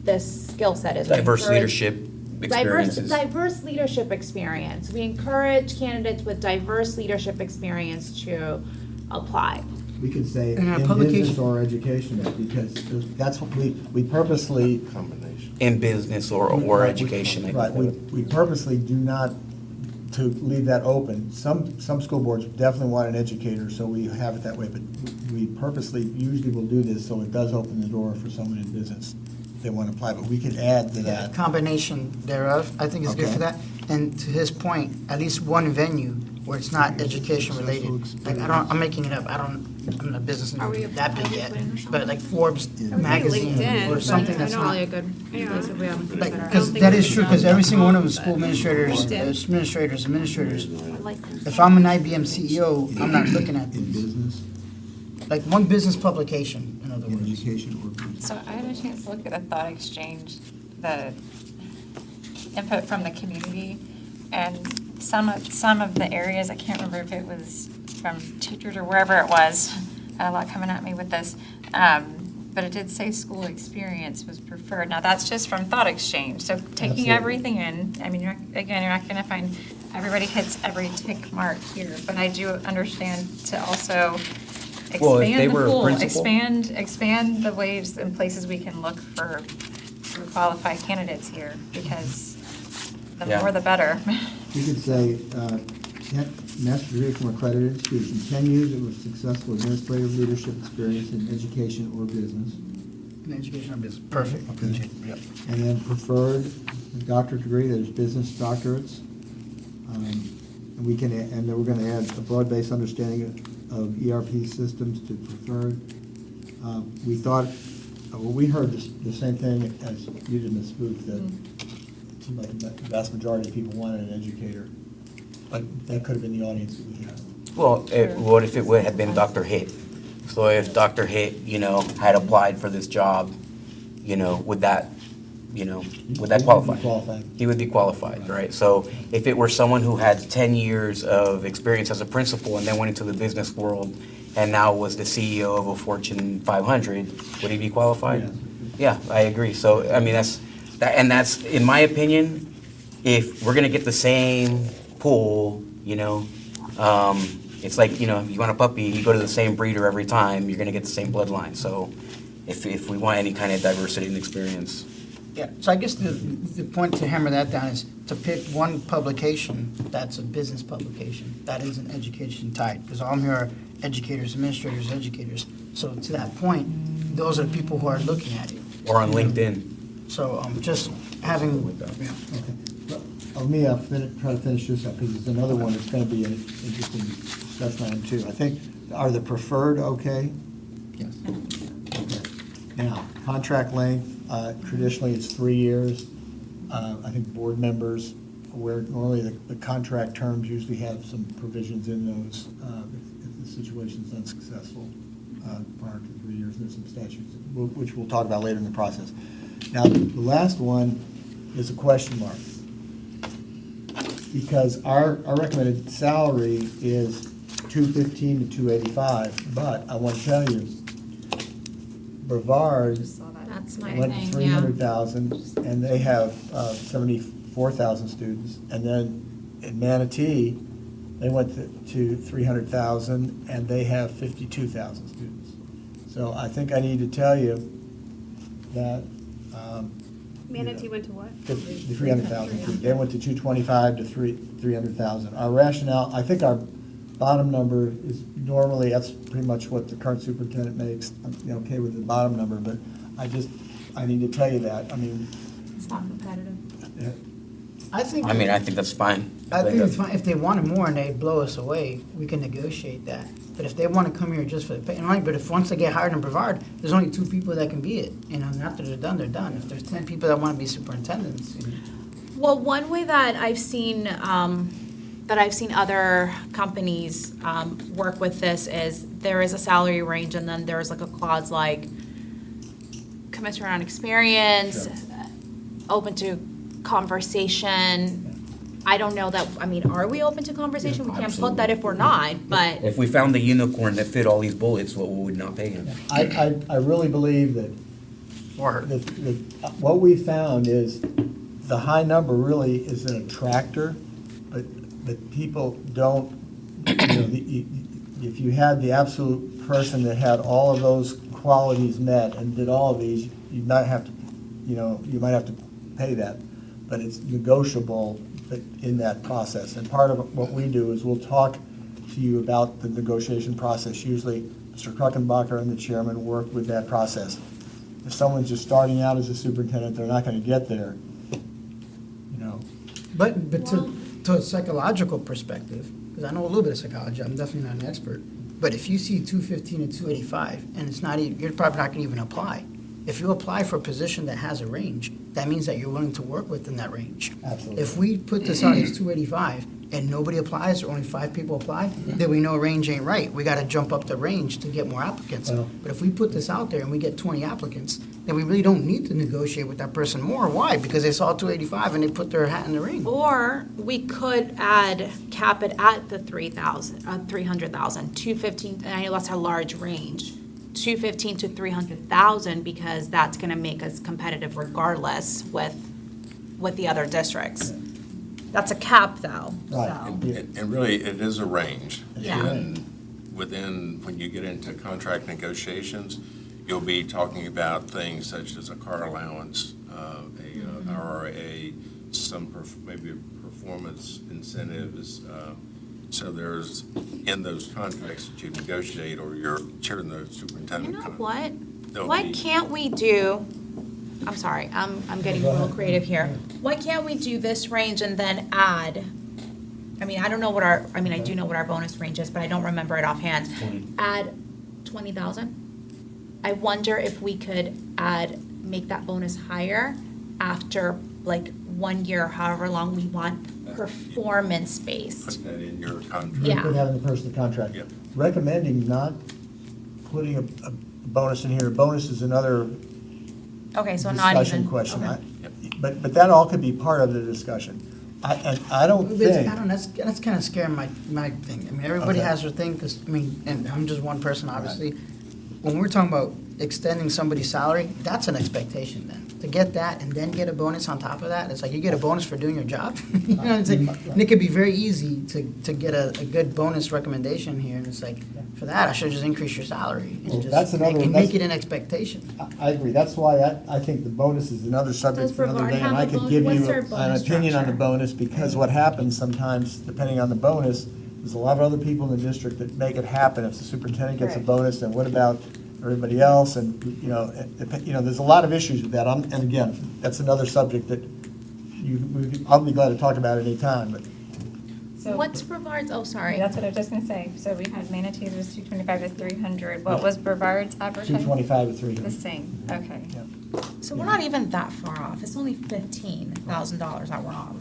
this skill set is. we Diverse encourage- leadership experiences. Diverse leadership experience. We encourage candidates with diverse leadership experience to apply. We could say And our in publication- business or education, because that's what we purposely. Combination. In business or Right, education. I Right, think. we purposely do not to leave that open. Some school boards definitely want an educator, so we have it that way, but we purposely usually will do this, so it does open the door for someone in business if they want to apply, but we could add to that. Combination thereof, I think is good for Okay. that. And to his point, at least one venue where it's not education related. Like, I'm making it up, I'm not a business Are we that big yet, LinkedIn or something? but like Forbes Yeah. magazine LinkedIn, or but something I that's don't not. really a good place if we haven't. Like, I don't because think that we is should true, go because every single one of them, but- school administrators, LinkedIn. administrators. I like If I'm an IBM CEO, I'm not looking at In these. business, Like, one business publication, in other in words. education or business. So I had a chance to look at the thought exchange, the input from the community, and some of the areas, I can't remember if it was from teachers or wherever it was, I had a lot coming at me with this, but it did say school experience was preferred. Now, that's just from thought exchange, so taking Absolutely. everything in, I mean, you're not gonna find, everybody hits every tick mark here, but I do understand to also Well, if they expand the were a pool, principal- expand the ways and places we can look for qualified candidates here, because the Yeah. more the better. You could say, master's degree from accredited institution, 10 years of successful administrative leadership experience in education or business. In education or business, perfect. Okay. Yep. And then preferred doctorate degree, there's business doctorates. And we can, and then we're gonna add a broad-based understanding of ERP systems to preferred. We thought, well, we heard the same thing as you did, Ms. Booth, that it seemed like the vast majority of people wanted an educator. But that could have been the audience that we had. Well, what if it would have been Dr. Hitt? So if Dr. Hitt, had applied for this job, would that qualify? He would be qualified. He would be qualified, right? So if it were someone who had 10 years of experience as a principal and then went into the business world and now was the CEO of a Fortune 500, would he be qualified? Yeah, I agree. So, I mean, that's, in my opinion, if we're gonna get the same pool, it's like, you want a puppy, you go to the same breeder every time, you're gonna get the same bloodline. So if we want any kind of diversity in experience. Yeah, so I guess the point to hammer that down is to pick one publication that's a business publication, that isn't education tied, because all I'm here are educators, administrators, educators. So to that point, those are the people who are looking at it. Or on LinkedIn. So just having, yeah. Okay. Let me try to finish this up, because there's another one that's going to be an interesting discussion item too. I think, are the preferred okay? Yes. Okay. Now, contract length, traditionally it's 3 years. I think board members, where normally the contract terms usually have some provisions in those if the situation's unsuccessful prior to 3 years. There's some statutes, which we'll talk about later in the process. Now, the last one is a question mark, because our recommended salary is $215 to $285, but I want to tell you, Brevard That's my went to thing, 300,000, and they have 74,000 students. And then in Manatee, they went to 300,000, and they have 52,000 students. So I think I need to tell you that. Manatee went to what? 300,000. They went to 225 to 300,000. Our rationale, I think our bottom number is normally, that's pretty much what the current superintendent makes. I'm okay with the bottom number, but I need to tell you that. I mean, It's not competitive. I think that's fine. I think it's fine. If they wanted more and they blow us away, we can negotiate that. But if they want to come here just for the pay, but if once they get hired in Brevard, there's only 2 people that can be it. And after they're done, they're done. If there's 10 people that want to be superintendents, Well, one way that I've seen other companies work with this is there is a salary range, and then there's like a clause like commensurate on experience, open to conversation. I don't know that, are we open to conversation? We can't put that if we're not, but. If we found the unicorn that fit all these bullets, what we would not pay him? I really believe that what we found is the high number really is an attractor, but people don't, if you had the absolute person that had all of those qualities met and did all of these, you might have to pay that, but it's negotiable in that process. And part of what we do is we'll talk to you about the negotiation process. Usually, Mr. Kruckenbacher and the chairman work with that process. If someone's just starting out as a superintendent, they're not going to get there, But to a psychological perspective, because I know a little bit of psychology, I'm definitely not an expert. But if you see 215 and 285, and it's not even, you're probably not going to even apply. If you apply for a position that has a range, that means that you're willing to work within that range. Absolutely. If we put this out as 285 and nobody applies, or only 5 people apply, then we know range ain't right. We got to jump up the range to get more applicants. Well- But if we put this out there and we get 20 applicants, then we really don't need to negotiate with that person more. Why? Because they saw 285 and they put their hat in the ring. Or we could cap it at the 300,000, 215, and I know that's a large range, 215 to 300,000, because that's gonna make us competitive regardless with the other districts. That's a cap though, Right. so. And really, it is a range. Yeah. And when you get into contract negotiations, you'll be talking about things such as a car allowance, RRA, maybe performance incentives, So there's, in those contracts that you negotiate or you're chairing the You superintendent. know what? there'll Why be- can't we do, I'm sorry, I'm getting Go real ahead. creative here. Why can't we do this range and then add, I mean, I don't know what our, I mean, I do know what our bonus range is, but I don't remember it offhand. 20. Add 20,000? I wonder if we could add, make that bonus higher after like 1 year, however long we want, performance-based. Put that in your contract. Yeah. Put that in the personal contract. Yep. Recommending not putting a bonus in here. Bonus is another Okay, so not even. discussion question. Okay. But that all could be part of the discussion. I don't think. I don't, that's kind of scaring my thing. I mean, everybody Okay. has their thing, because, I mean, and I'm just one person, obviously. When we're talking about extending somebody's salary, that's an expectation then. To get that and then get a bonus on top of that, it's like you get a bonus for doing your job. You know, it's like, and it could be very easy to get a good bonus recommendation here, and it's like, for that, I should just increase your salary. Well, And that's just another- make that's- it an expectation. I agree. That's why I think the bonus is another subject Does for another Brevard day. And have I a could bon- give what's you their an bonus opinion on the structure? bonus, because what happens sometimes, depending on the bonus, there's a lot of other people in the district that make it happen. If the superintendent gets a Correct. bonus, then what about everybody else? And, there's a lot of issues with that. And again, that's another subject that I'll be glad to talk about any time, but So What's Brevard's, oh, sorry. that's what I was just gonna say. So we had Manatee's was 225 to 300. What was Brevard's advertising? 225 to The 300. same, okay. So we're not even that far off. It's only $15,000 that we're off.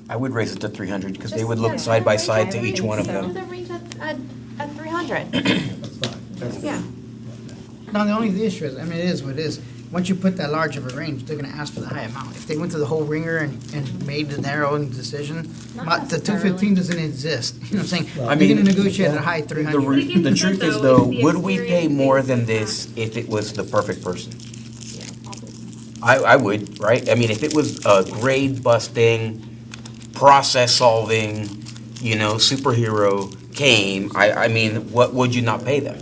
I would raise it to 300 because they Just- would yeah, look just side by raise side it. to each one of So- Do them. the range at 300. That's fine. That's- Yeah. Now, the only issue is, I mean, it is what it is. Once you put that large of a range, they're gonna ask for the high amount. If they went through the whole ringer and made the narrow decision, Not the 215 doesn't exist. You know what I'm saying? I You're mean, gonna negotiate at a high The 300. re- gets the us truth is though, though, is the would we pay experience, more things than like this that. if it was the perfect person? I would, right? I mean, if it was a grade busting, process solving, superhero came, I mean, what would you not pay them?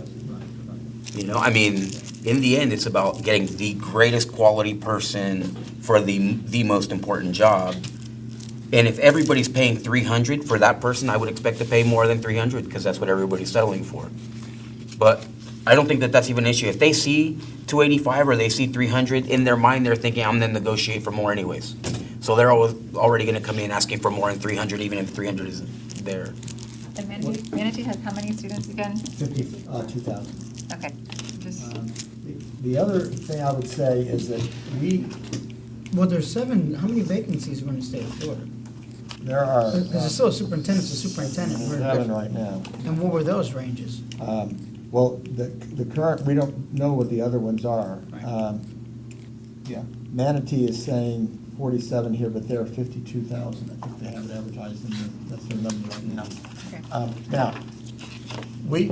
I mean, in the end, it's about getting the greatest quality person for the most important job. And if everybody's paying 300 for that person, I would expect to pay more than 300 because that's what everybody's settling for. But I don't think that that's even an issue. If they see 285 or they see 300, in their mind, they're thinking, I'm gonna negotiate for more anyways. So they're already gonna come in asking for more than 300, even if 300 isn't there. And Manatee has how many students again? 2,000. Okay, just, The other thing I would say is that Well, there's how many vacancies are in the state of Florida? there are. Because it's still a superintendent's a superintendent. We're- 7 right now. And what were those ranges? Well, the current, we don't know what the other ones are. Right. Yeah, Manatee is saying 47 here, but they're 52,000. I think they have it advertised that's their number right now. okay. Now, we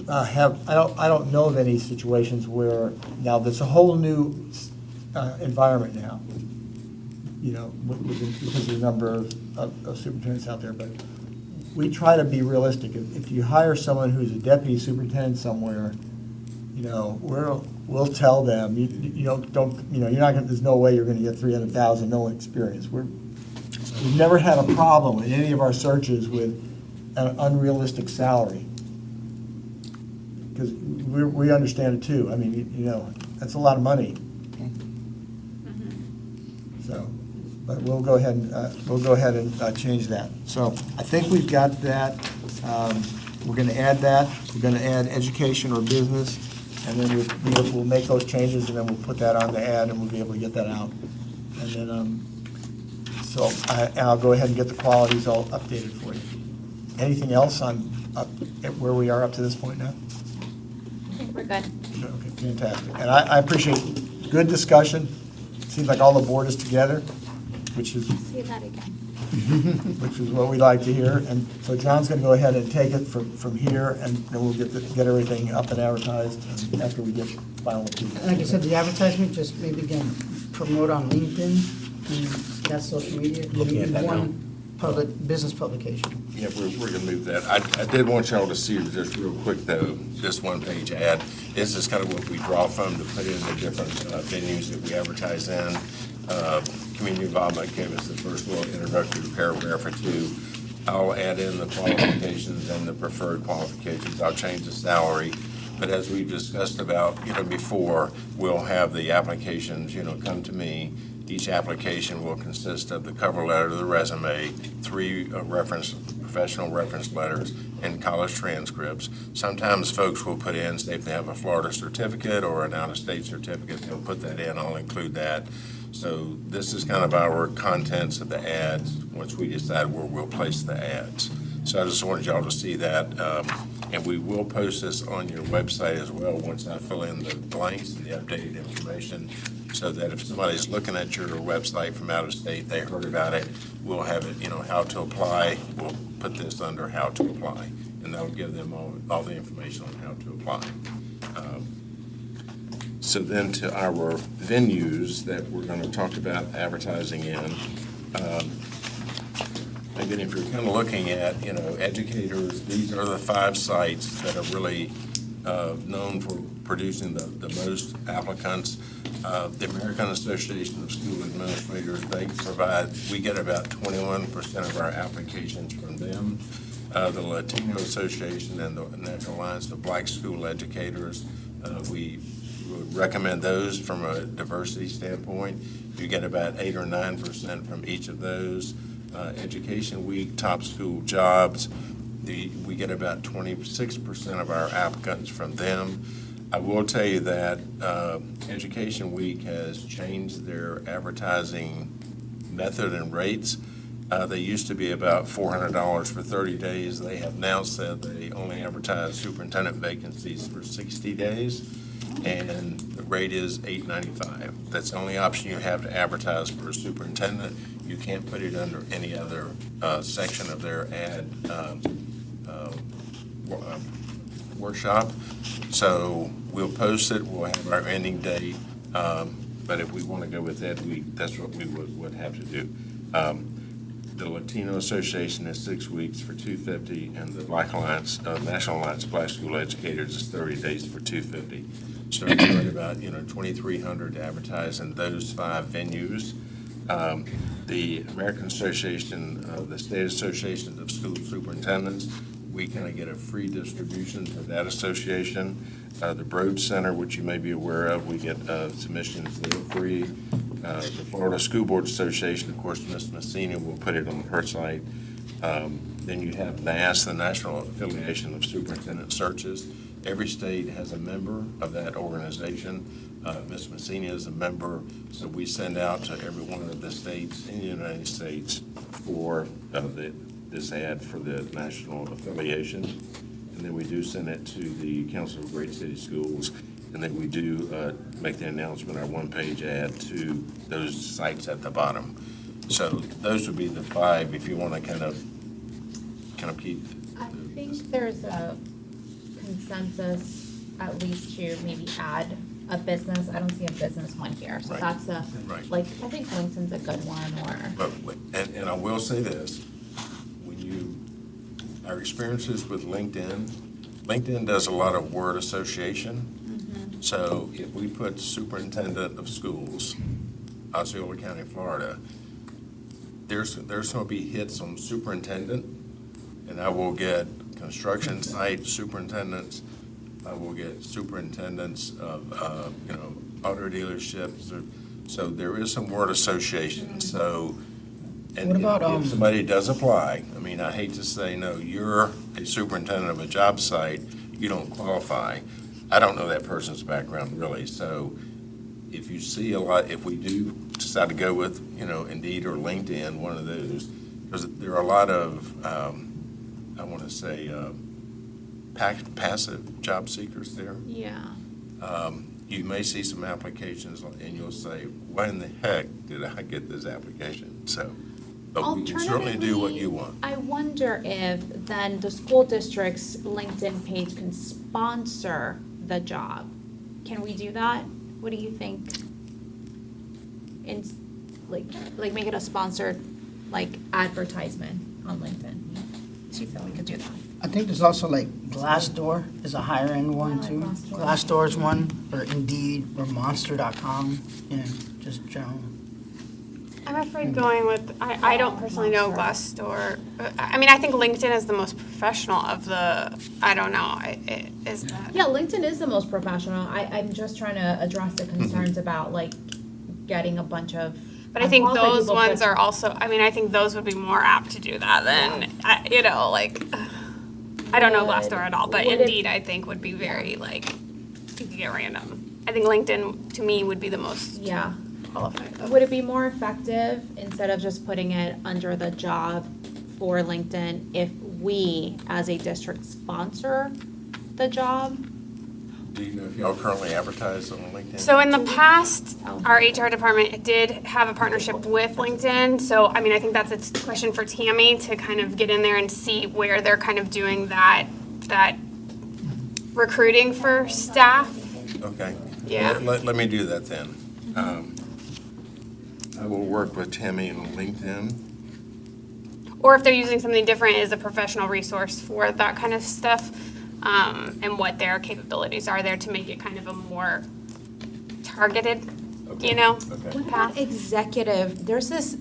have, I don't know of any situations where, now, there's a whole new environment now, because of the number of superintendents out there, but we try to be realistic. If you hire someone who's a deputy superintendent somewhere, we'll tell them, you're not gonna, there's no way you're gonna get 300,000, no experience. We've never had a problem in any of our searches with an unrealistic salary. Because we understand it too. I mean, that's a lot of money. So, but we'll go ahead and change that. So I think we've got that. We're going to add that. We're going to add education or business, and then we'll make those changes, and then we'll put that on the ad, and we'll be able to get that out. And then, so I'll go ahead and get the qualities all updated for you. Anything else on where we are up to this point now? I think we're good. Okay, fantastic. And I appreciate good discussion. Seems like all the board is together, which is Say that again. which is what we like to hear. And so John's going to go ahead and take it from here, and then we'll get everything up and advertised after we get final approval. Like I said, the advertisement, just maybe again, promote on LinkedIn, and that's social media. Looking at that now. One business publication. Yeah, we're gonna move that. I did want y'all to see just real quick though, this one-page ad. This is kind of what we draw from to put in the different venues that we advertise in. Community involvement gave us the first little introductory paragraph or two. I'll add in the qualifications and the preferred qualifications. I'll change the salary. But as we've discussed about, before, we'll have the applications, come to me. Each application will consist of the cover letter, the resume, 3 professional reference letters, and college transcripts. Sometimes folks will put in, say if they have a Florida certificate or an out-of-state certificate, they'll put that in. I'll include that. So this is kind of our contents of the ads, once we decide where we'll place the ads. So I just wanted y'all to see that. And we will post this on your website as well, once I fill in the blanks and the updated information, so that if somebody's looking at your website from out of state, they heard about it, we'll have it, how to apply. We'll put this under how to apply, and that'll give them all the information on how to apply. So then to our venues that we're going to talk about advertising in. Again, if you're kind of looking at, educators, these are the 5 sites that are really known for producing the most applicants. The American Association of School Administrators, we get about 21% of our applications from them. The Latino Association and the National Alliance of Black School Educators, we would recommend those from a diversity standpoint. You get about 8 or 9% from each of those. Education Week, Top School Jobs, we get about 26% of our applicants from them. I will tell you that Education Week has changed their advertising method and rates. They used to be about $400 for 30 days. They have now said they only advertise superintendent vacancies for 60 days, and the rate is $8.95. That's the only option you have to advertise for a superintendent. You can't put it under any other section of their ad workshop. So we'll post it, we'll have our ending date, but if we want to go with that, that's what we would have to do. The Latino Association is 6 weeks for $250, and the Black Alliance, National Alliance of Black School Educators is 30 days for $250. So we're at about 2,300 to advertise in those 5 venues. The American Association, the State Association of School Superintendents, we kind of get a free distribution to that association. The Broad Center, which you may be aware of, we get submissions that are free. The Florida School Board Association, of course, Ms. Messina will put it on her site. Then you have NAS, the National Affiliation of Superintendent Searches. Every state has a member of that organization. Ms. Messina is a member, so we send out to every one of the states in the United States for this ad for the national affiliation. And then we do send it to the Council of Great City Schools, and then we do make the announcement, our one-page ad to those sites at the bottom. So those would be the 5 if you want to kind of keep. I think there's a consensus at least to maybe add a business. I don't see a business one here, so Right. that's Right. I think LinkedIn's a good one, or. And I will say this, our experiences with LinkedIn does a lot of word association. So if we put Superintendent of Schools, Osceola County, Florida, there's going to be hits on superintendent, and I will get construction site superintendents. I will get superintendents of, auto dealerships. So there is some word association. So, and What about, if somebody does apply, I hate to say, no, you're a superintendent of a job site, you don't qualify. I don't know that person's background really. So if you see if we do decide to go with, Indeed or LinkedIn, one of those, because there are a lot of, I want to say, passive job seekers there. Yeah. You may see some applications and you'll say, why in the heck did I get this application? So, but we can certainly do what you want. I wonder if then the school district's LinkedIn page can sponsor the job. Can we do that? What do you think? Like make it a sponsored, advertisement on LinkedIn. Do you feel we could do that? I think there's also Glassdoor is a higher end one too. Glassdoor is one, or Indeed, or Monster.com, just general. I'm afraid going with, I don't personally know Glassdoor. I mean, I think LinkedIn is the most professional of the, I don't know, is that? Yeah, LinkedIn is the most professional. I'm just trying to address the concerns about like getting a bunch of. But I think unqualified those people ones put- are also, I mean, I think those would be more apt to do that than, you know, like, I don't know Glassdoor at all, but Would it- Indeed, I think, would be very, like, you could get random. I think LinkedIn, to me, would be the most Yeah. qualified. Would it be more effective, instead of just putting it under the job for LinkedIn, if we, as a district, sponsor the job? Do you know if y'all currently advertise on LinkedIn? So in the past, Oh. our HR department did have a partnership with LinkedIn. So, I mean, I think that's a question for Tammy to kind of get in there and see where they're kind of doing that recruiting for staff. Okay. Yeah. Let me do that then. I will work with Tammy on LinkedIn. Or if they're using something different as a professional resource for that kind of stuff, and what their capabilities are there to make it kind of a more targeted, Okay. you know, Okay. What path. about executive, there's this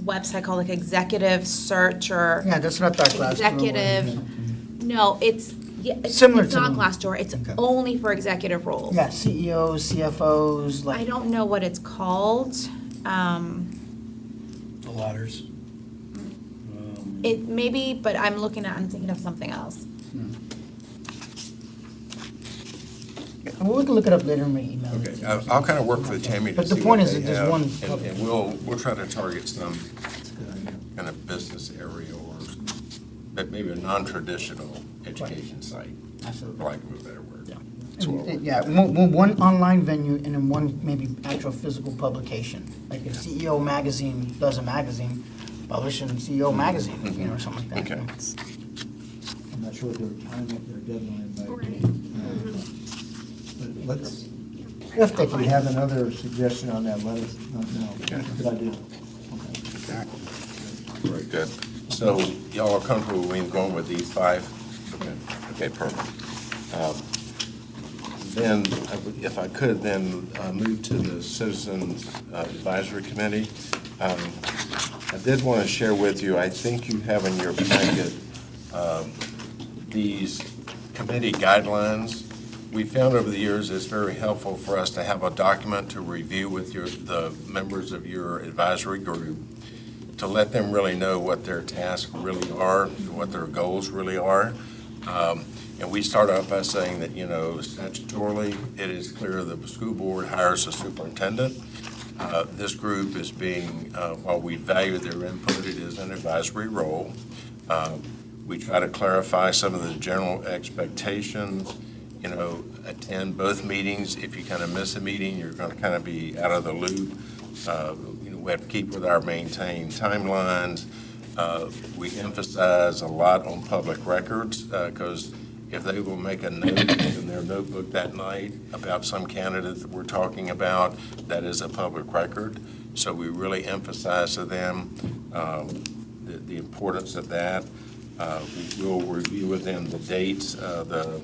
website called like Executive Search or Yeah, that's not that Glassdoor. Executive, no, it's, yeah, Similar it's to not them. Glassdoor, it's Okay. only for executive roles. Yeah, CEOs, CFOs, I like, don't know what it's called. The ladders. It maybe, but I'm thinking of something else. well, we can look it up later in my email. Okay, I'll kind of work with Tammy to But the see point what is they that there's have, one and public- we'll try to target some kind of business area or maybe a non-traditional education site, for Absolutely. lack of a better word. Yeah. That's what we'll- Yeah, one online venue and then one maybe actual physical publication. Like if CEO Magazine does a magazine, publish in CEO Magazine, you know, or something like that. Okay. I'm not sure what their time, their deadline might be. But let's, if we have another suggestion on that, let us know. Okay. Good idea. Okay. Very good. So y'all are comfortable with me going with these five? Okay, perfect. Then, if I could, then move to the Citizens Advisory Committee. I did want to share with you, I think you have in your packet these committee guidelines. We found over the years it's very helpful for us to have a document to review with the members of your advisory group, to let them really know what their tasks really are, what their goals really are. And we start off by saying that, you know, statutorily, it is clear that the school board hires a superintendent. This group is being, while we value their input, it is an advisory role. We try to clarify some of the general expectations, you know, attend both meetings. If you kind of miss a meeting, you're going to kind of be out of the loop. You know, we have to keep with our maintained timelines. We emphasize a lot on public records, because if they will make a note in their notebook that night about some candidate that we're talking about, that is a public record. So we really emphasize to them the importance of that. We will review with them the dates. The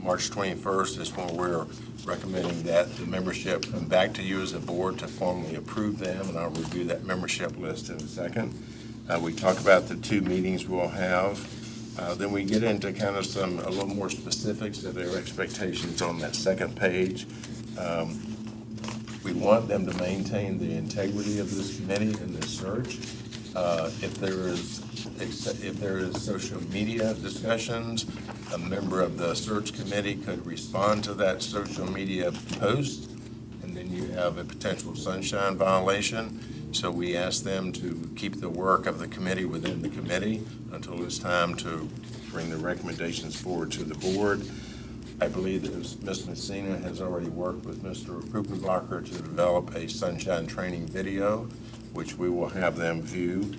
March 21st is when we're recommending that the membership come back to you as a board to formally approve them, and I'll review that membership list in a second. We talk about the 2 meetings we'll have. Then we get into kind of a little more specifics of their expectations on that second page. We want them to maintain the integrity of this committee and this search. If there is social media discussions, a member of the search committee could respond to that social media post, and then you have a potential sunshine violation. So we ask them to keep the work of the committee within the committee until it's time to bring the recommendations forward to the board. I believe that Ms. Messina has already worked with Mr. Krupenbacher to develop a sunshine training video, which we will have them view.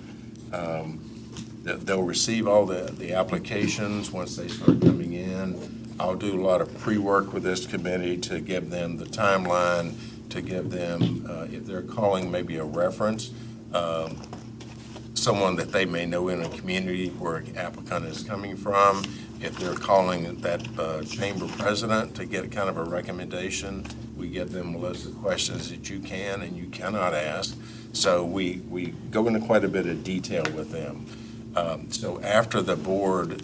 They'll receive all the applications once they start coming in. I'll do a lot of pre-work with this committee to give them the timeline, to give them, if they're calling maybe a reference, someone that they may know in a community where an applicant is coming from. If they're calling that chamber president to get kind of a recommendation, we give them a list of questions that you can and you cannot ask So we go into quite a bit of detail with them. So after the board,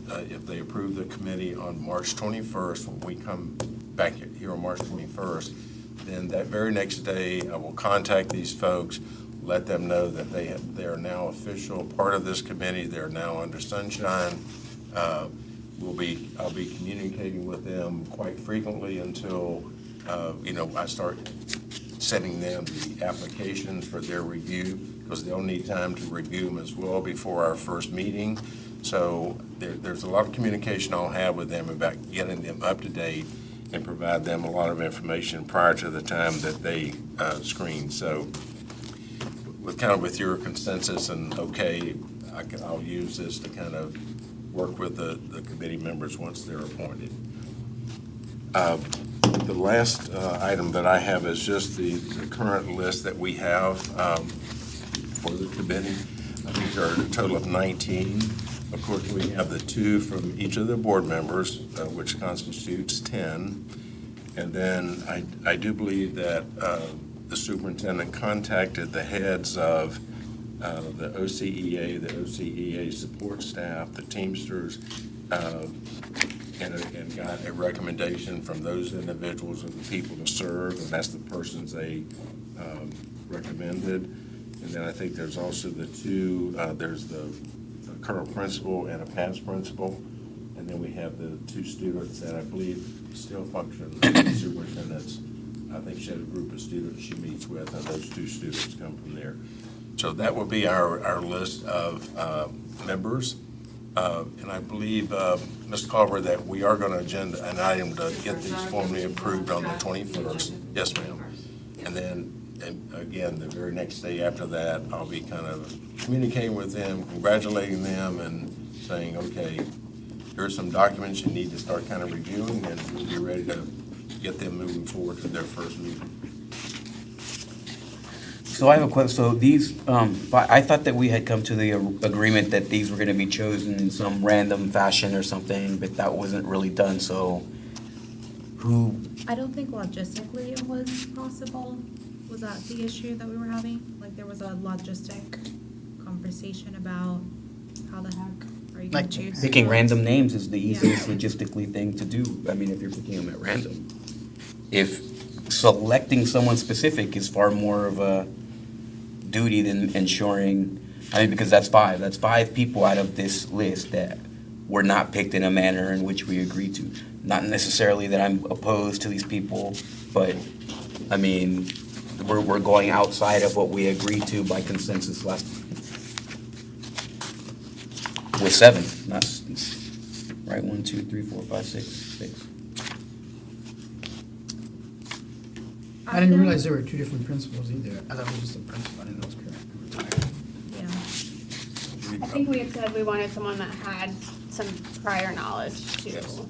if they approve the committee on March 21st, when we come back here on March 21st, then that very next day, I will contact these folks, let them know that they are now official part of this committee. They're now under sunshine. I'll be communicating with them quite frequently until, I start sending them the applications for their review, because they'll need time to review them as well before our first meeting. So there's a lot of communication I'll have with them about getting them up to date and provide them a lot of information prior to the time that they screen. So with your consensus and okay, I'll use this to kind of work with the committee members once they're appointed. The last item that I have is just the current list that we have for the committee. These are a total of 19. Of course, we have the 2 from each of the board members, which constitutes 10. And then I do believe that the superintendent contacted the heads of the OCEA, the OCEA support staff, the Teamsters, and got a recommendation from those individuals and the people to serve, and that's the persons they recommended. And then I think there's also the 2, there's the current principal and a past principal, and then we have the 2 students that I believe still function as superintendents. I think she has a group of students she meets with, and those 2 students come from there. So that will be our list of members. And I believe, Ms. Culver, that we are going to agenda an item to get these formally approved on the 21st. Yes, ma'am. And then, again, the very next day after that, I'll be kind of communicating with them, congratulating them, and saying, okay, here's some documents you need to start kind of reviewing, and we'll be ready to get them moving forward to their first meeting. So I have a question. So these, I thought that we had come to the agreement that these were going to be chosen in some random fashion or something, but that wasn't really done. So who? I don't think logistically it was possible. Was that the issue that we were having? Like there was a logistic conversation about how the heck are you going Like to choose? Picking random names is the easiest logistically thing to do. I mean, if you're picking them at random. If selecting someone specific is far more of a duty than ensuring, because that's 5. That's 5 people out of this list that were not picked in a manner in which we agreed to. Not necessarily that I'm opposed to these people, but, I mean, we're going outside of what we agreed to by consensus last, with 7, not, right, 1, 2, 3, 4, 5, 6. I didn't realize there were 2 different principals either. I thought it was just a principal. I didn't know it was correct. Yeah. I think we had said we wanted someone that had some prior knowledge too. Yes.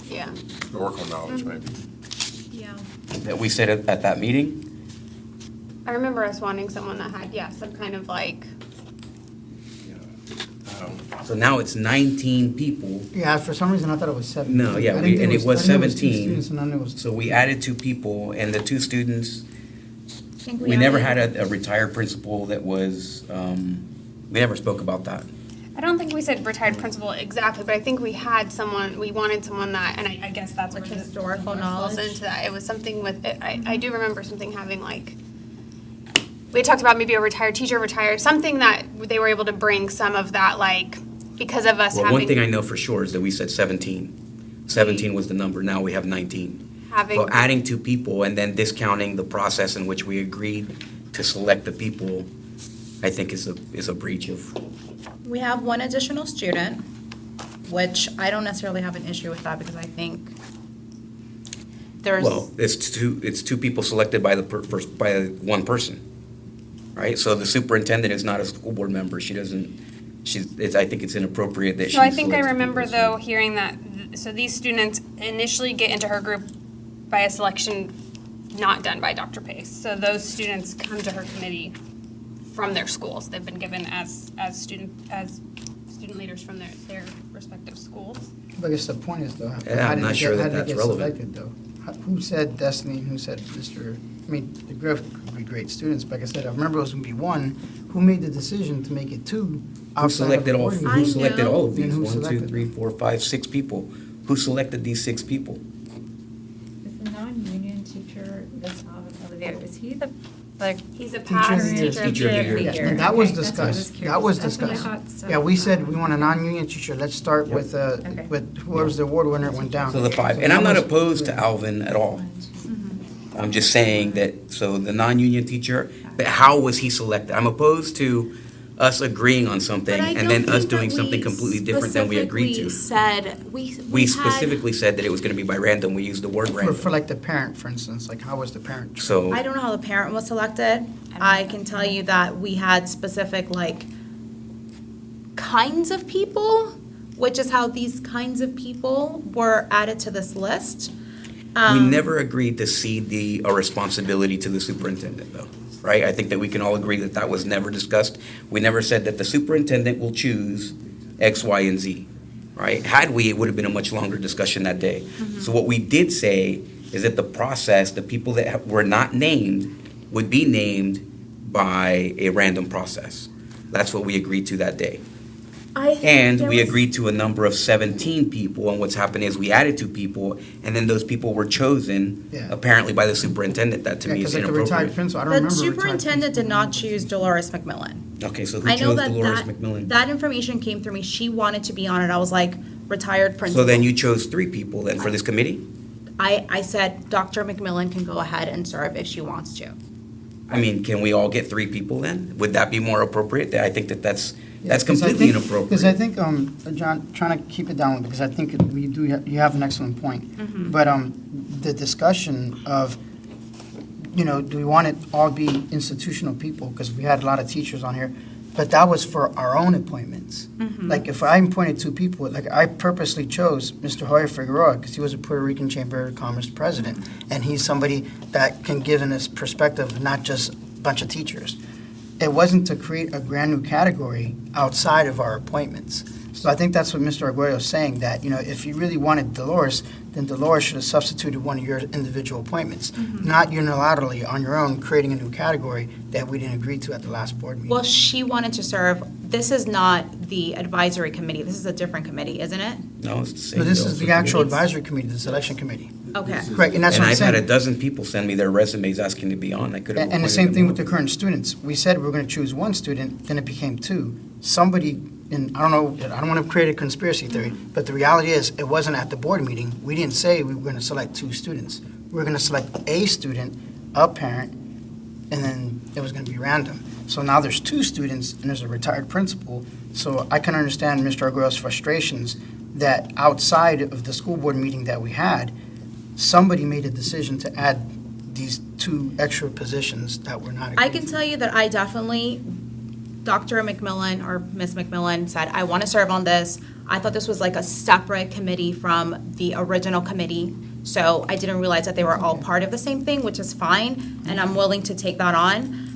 Yeah. Historical knowledge, maybe. Yeah. That we said at that meeting. I remember us wanting someone that had, some kind of like, So now it's 19 people. Yeah, for some reason I thought it was 7. No, yeah, I didn't think and it was I didn't know 17. 2 students, and then it was. So we added 2 people, and the 2 students, I think we never added- had a retired principal that was, we never spoke about that. I don't think we said retired principal exactly, but I think we wanted someone that, and I guess that's With what historical falls knowledge. into that. It was something with, I do remember something having like, we had talked about maybe a retired teacher, something that they were able to bring some of that, like, because of us Well, having. one thing I know for sure is that we said 17. 17 was the number, now we have 19. Having. So adding 2 people and then discounting the process in which we agreed to select the people, I think is a breach of. We have 1 additional student, which I don't necessarily have an issue with that because I think there's. Well, it's 2 people selected by by 1 person, right? So the superintendent is not a school board member. She doesn't. I think it's inappropriate that she. So I think I selects remember people, though so- hearing that, so these students initially get into her group by a selection not done by Dr. Pace. So those students come to her committee from their schools. They've been given as student leaders from their respective schools. But I guess the point is though, Yeah, I'm not sure that that's relevant. Selected though? Who said Destiny and who said Mr., the group be great students. But like I said, I remember it was gonna be one. Who made the decision to make it two? Who outside of selected the all, board who meeting? selected all of Then these? who 1, 2, selected 3, them? 4, 5, 6 people. Who selected these 6 people? Is the non-union teacher, this Olivia, is he the, like? He's a Teacher past of the year. Teacher of the year. Yeah, and that was Okay, that's what I was discussed. curious. That was That's what I discussed. thought, so- Yeah, we said we want a non-union teacher. Let's start Yep. with, Okay. with whoever's the award winner went down. So the 5. And that I'm not was- opposed to Alvin at all. I'm just saying that, so the non-union teacher, but how was he selected? I'm opposed to us agreeing on something But I and don't then us think that doing something we completely different than we agreed to. specifically said, We had- specifically said that it was gonna be by random. We used the word For random. like the parent, for instance, like how was the parent? So, I don't know how the parent was selected. I can tell you that we had specific, like, kinds of people, which is how these kinds of people were added to this list. we never agreed to cede a responsibility to the superintendent, though, right? I think that we can all agree that that was never discussed. We never said that the superintendent will choose X, Y, and Z, right? Had we, it would have been a much longer discussion that day. So what we did say is that the process, the people that were not named would be named by a random process. That's what we agreed to that day. And we agreed to a number of 17 people, and what's happened is we added 2 people, and then those people were chosen, Yeah. apparently by the superintendent. That to Yeah, me because is like a retired inappropriate. principal, I don't The remember. a retired superintendent did principal. not choose Dolores McMillan. Okay, so who I know chose that Dolores that, McMillan? that information came through me. She wanted to be on it. I was like, retired So principal. then you chose 3 people then for this committee? I said Dr. McMillan can go ahead and serve if she wants to. I mean, can we all get 3 people then? Would that be more appropriate? I think that that's Yeah, 'cause I completely think- inappropriate. Because I think, John, trying to keep it down, because I think we do, you have an excellent point. But the discussion of, do we want it all be institutional people? Because we had a lot of teachers on here, but that was for our own appointments. Like, if I appointed 2 people, like, I purposely chose Mr. Hoyer Figueroa, because he was a Puerto Rican Chamber of Commerce president, and he's somebody that can give in his perspective, not just a bunch of teachers. It wasn't to create a brand-new category outside of our appointments. So I think that's what Mr. Arguello is saying, that, if you really wanted Dolores, then Dolores should have substituted one of your individual appointments, not unilaterally on your own, creating a new category that we didn't agree to at the last board meeting. Well, she wanted to serve, this is not the advisory committee, this is a different committee, isn't it? No, it's the same. So this bill. is the actual advisory committee, the selection committee. Okay. Correct, and that's And what I'm I've had a saying. dozen people send me their resumes asking to be on. I could have And the appointed same them thing all. with the current students. We said we were going to choose 1 student, then it became 2. Somebody, and I don't know, I don't want to create a conspiracy theory, but the reality is, it wasn't at the board meeting. We didn't say we were going to select 2 students. We were going to select a student, a parent, and then it was going to be random. So now there's 2 students, and there's a retired principal. So I can understand Mr. Arguello's frustrations that outside of the school board meeting that we had, somebody made a decision to add these 2 extra positions that were not agreed I can tell you that I definitely, Dr. McMillan or Ms. McMillan said, I want to serve on this. I thought this was like a separate committee from the original committee. So I didn't realize that they were all part of the same thing, which is fine, and I'm willing to take that on.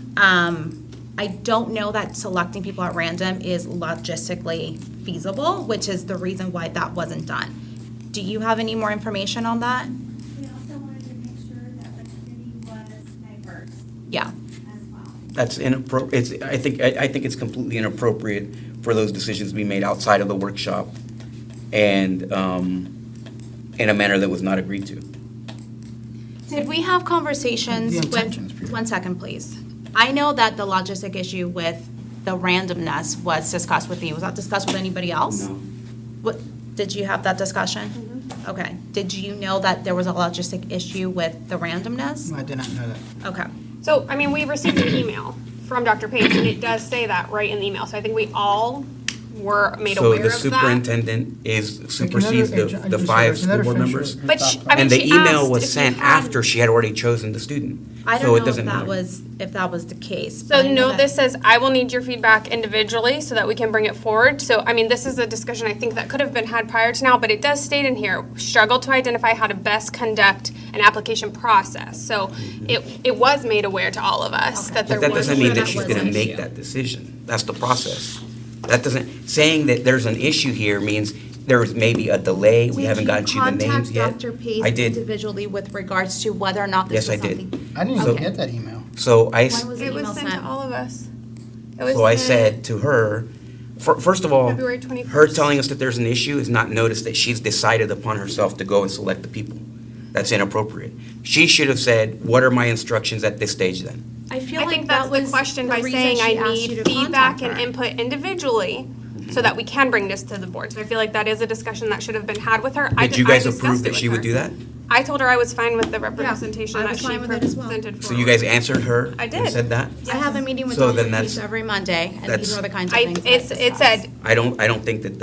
I don't know that selecting people at random is logistically feasible, which is the reason why that wasn't done. Do you have any more information on that? We also wanted to make sure that the committee was diverse Yeah. as well. That's inappropriate. I think it's completely inappropriate for those decisions to be made outside of the workshop and in a manner that was not agreed to. Did we have conversations The with, intentions, Peter. 1 second, please. I know that the logistic issue with the randomness was discussed with you. Was that discussed with anybody else? What, did you have that discussion? Okay. Did you know that there was a logistic issue with the randomness? I did not know that. Okay. So, I mean, we received an email from Dr. Page, and it does say that right in the email. So I think we all were made So aware the of that. superintendent supersedes the 5 school board members? But I mean, And the she email asked was if you sent had- after she had already chosen the student. I So don't it know doesn't matter. if that was the case. So but I know no, that- this says, I will need your feedback individually so that we can bring it forward. So, I mean, this is a discussion I think that could have been had prior to now, but it does state in here, struggle to identify how to best conduct an application process. So it was made aware to all of us that there But was. that doesn't mean that that she's was gonna an make issue. that decision. That's the process. That doesn't, saying that there's an issue here means there was maybe a delay, we haven't gotten you the names yet. Did you contact Dr. Pace I did. individually with regards to whether or not this Yes, was I did. something? I didn't even Okay. get that email. So I, When was the It was email sent to sent? all of us. It was so I sent said to her, first of all, February 21st. her telling us that there's an issue is not notice that she's decided upon herself to go and select the people. That's inappropriate. She should have said, what are my instructions at this stage then? I feel I like think that that's the was question the by reason saying she I asked you need to feedback contact and her. input individually so that we can bring this to the board. So I feel like that is a discussion that should have been had with her. Did you guys approve that she would do that? I told her I was fine with the representation I that was she fine with it as well. presented So you guys answered her? I And did. said that? I have a meeting with So Dr. then that's- Peace every Monday, and that's- these are the kinds of things that It said, I don't think that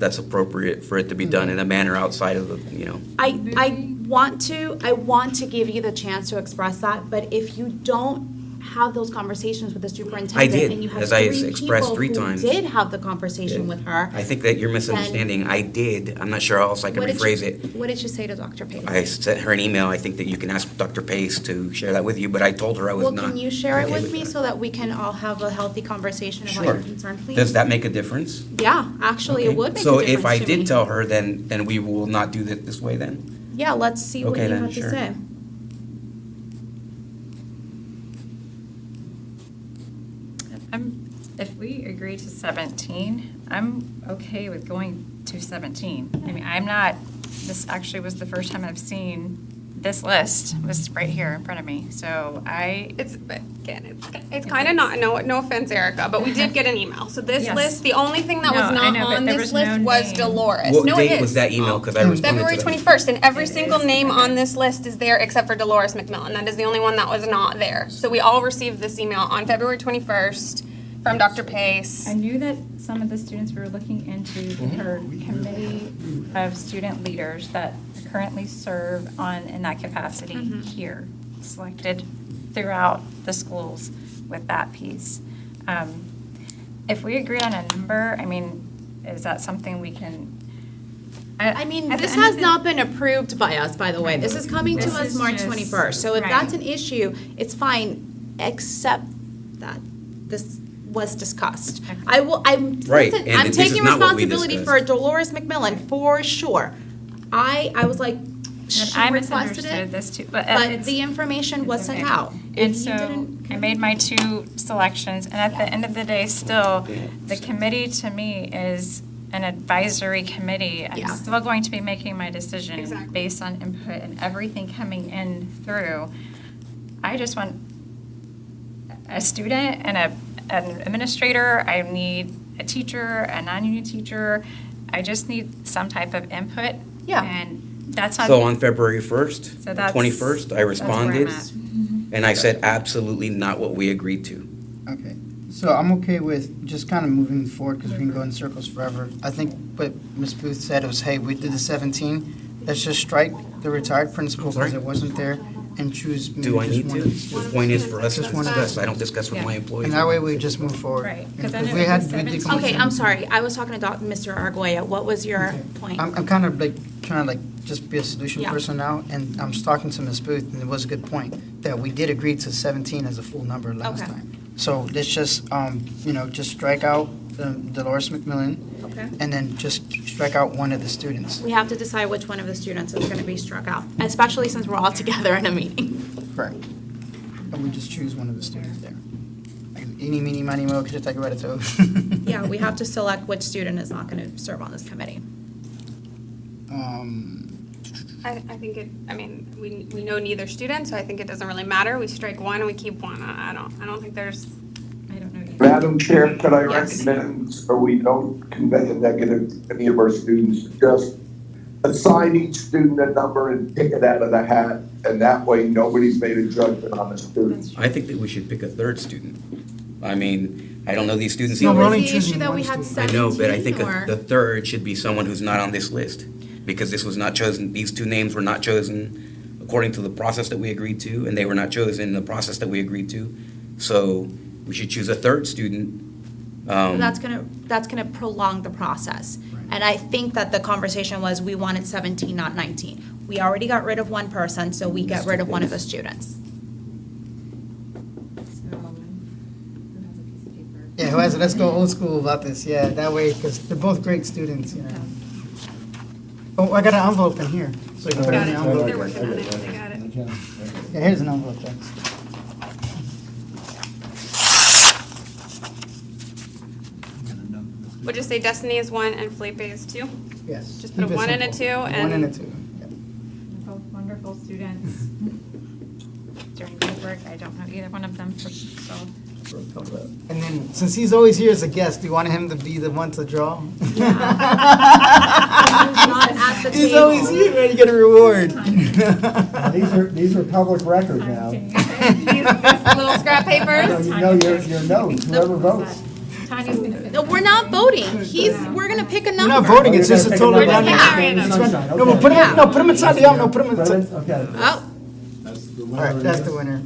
that's appropriate for it to be done in a manner outside of the, you know. I want to give you the chance to express that, but if you don't have those conversations with the superintendent. I did, and you have as I three expressed people 3 who times. did have the conversation with her. I think that you're misunderstanding. I did. I'm not sure how else I can What did you- rephrase it. What did you say to Dr. Pace? I sent her an email. I think that you can ask Dr. Pace to share that with you, but I told her I was Well, not. can you share it okay with me that. so that we can all have a healthy conversation about Sure. your concern, please? Does that make a difference? Yeah, actually, it Okay. would make a So difference if I to did me. tell her, then we will not do it this way then? Yeah, let's see what Okay, you then, have to sure. say. If we agree to 17, I'm okay with going to 17. I mean, I'm not, this actually was the first time I've seen this list was right here in front of me. So it's kind of not, no offense, Erica, but we did get an email. So this Yes. list, the only thing that No, was I not know, but on there this was list no was name. Dolores. What No, it date was is. that email? Because I responded February to that. 21st, and every It single is. name Okay. on this list is there except for Dolores McMillan. That is the only one that was not there. So we all received this email on February 21st from Dr. Pace. I knew that some of the students were looking into her committee of student leaders that currently serve in that capacity here, selected throughout the schools with that piece. If we agree on a number, I mean, is that something we can? I mean, at the this end of has the- not been approved by us, by the way. This is coming to This us is March just- 21st. So if right. that's an issue, it's fine, except that this was discussed. I'm Right, listen, and I'm this is taking not what we responsibility discussed. for Dolores McMillan, for sure. I was like, she I requested misunderstood it, this too, but it's- the information it's was sent okay. out. And If you so didn't- I made my 2 selections, and at the end of the day, still, the committee to me is an advisory committee. I'm Yeah. still going to be making my decision Exactly. based on input and everything coming in through. I just want a student and an administrator. I need a teacher, a non-union teacher. I just need some type of input. Yeah. And that's not. So on February 1st, So that's- 21st, I that's where I'm responded, at. and I said absolutely not what we agreed to. Okay, so I'm okay with just kind of moving forward because we can go in circles forever. I think what Ms. Booth said was, hey, we did the 17, let's just strike the retired principal because Sorry? it wasn't there and choose maybe Do I just need one to? of the The students. point is for us to Just one of discuss. the- I don't discuss with Yeah. my employees. And that way we just move forward. Right, 'cause Because I know we it had, was we did 17. come up Okay, with I'm some- sorry. I was talking to Mr. Arguello. What was your point? I'm kind of like trying to like just be a solution Yeah. person now, and I'm just talking to Ms. Booth, and it was a good point, that we did agree to 17 as a full number last Okay. time. So let's just, just strike out Dolores McMillan, Okay. and then just strike out one of the students. We have to decide which one of the students is going to be struck out, especially since we're all together in a meeting. Correct. And we just choose one of the students there. Like, eeny, meeny, miny, mo, kitty-taki-rata-toe. Yeah, we have to select which student is not going to serve on this committee. I think we know neither student, so I think it doesn't really matter. We strike one and we keep one. I don't think there's, I don't know either. Madam Chair, could I Yes. recommend, so we don't convey a negative to any of our students, just assign each student a number and pick it out of the hat, and that way nobody's made a judgment on the student. I think that we should pick a 3rd student. I mean, I don't know these students. No, either. we're Was only the issue choosing that one we had student. I know, but I 17 think or? the 3rd should be someone who's not on this list, because this was not chosen, these 2 names were not chosen according to the process that we agreed to, and they were not chosen in the process that we agreed to. So we should choose a 3rd student. That's gonna prolong the process. And I think that the conversation was, we wanted 17, not 19. We already got rid of one person, so we get rid of one of the students. Yeah, who has it? Let's go old school about this, yeah, that way, because they're both great students, you know. Oh, I got an envelope in here, so you can put it in the Got it. envelope. They're working on it. They got it. Yeah, here's an envelope there. We'll just say Destiny is 1 and Felipe is 2. Yes. Just put a keep it 1 and a simple. 2 1 and a and- 2. Yep. They're both wonderful students. During work, I don't know either one of them, so. And then, since he's always here as a guest, do you want him to be the one to draw? Not at the He's table. always here, ready to get a reward. Now, these are public record now. These little scrap So papers. you know your notes, whoever votes. Tanya's gonna finish. No, we're not voting. We're gonna pick a We're number. not voting, it's just a total We're just random. picking random. Sunshine, No, but put him, no, put him inside the, no, put him inside. Okay. Oh, All right, that's the winner.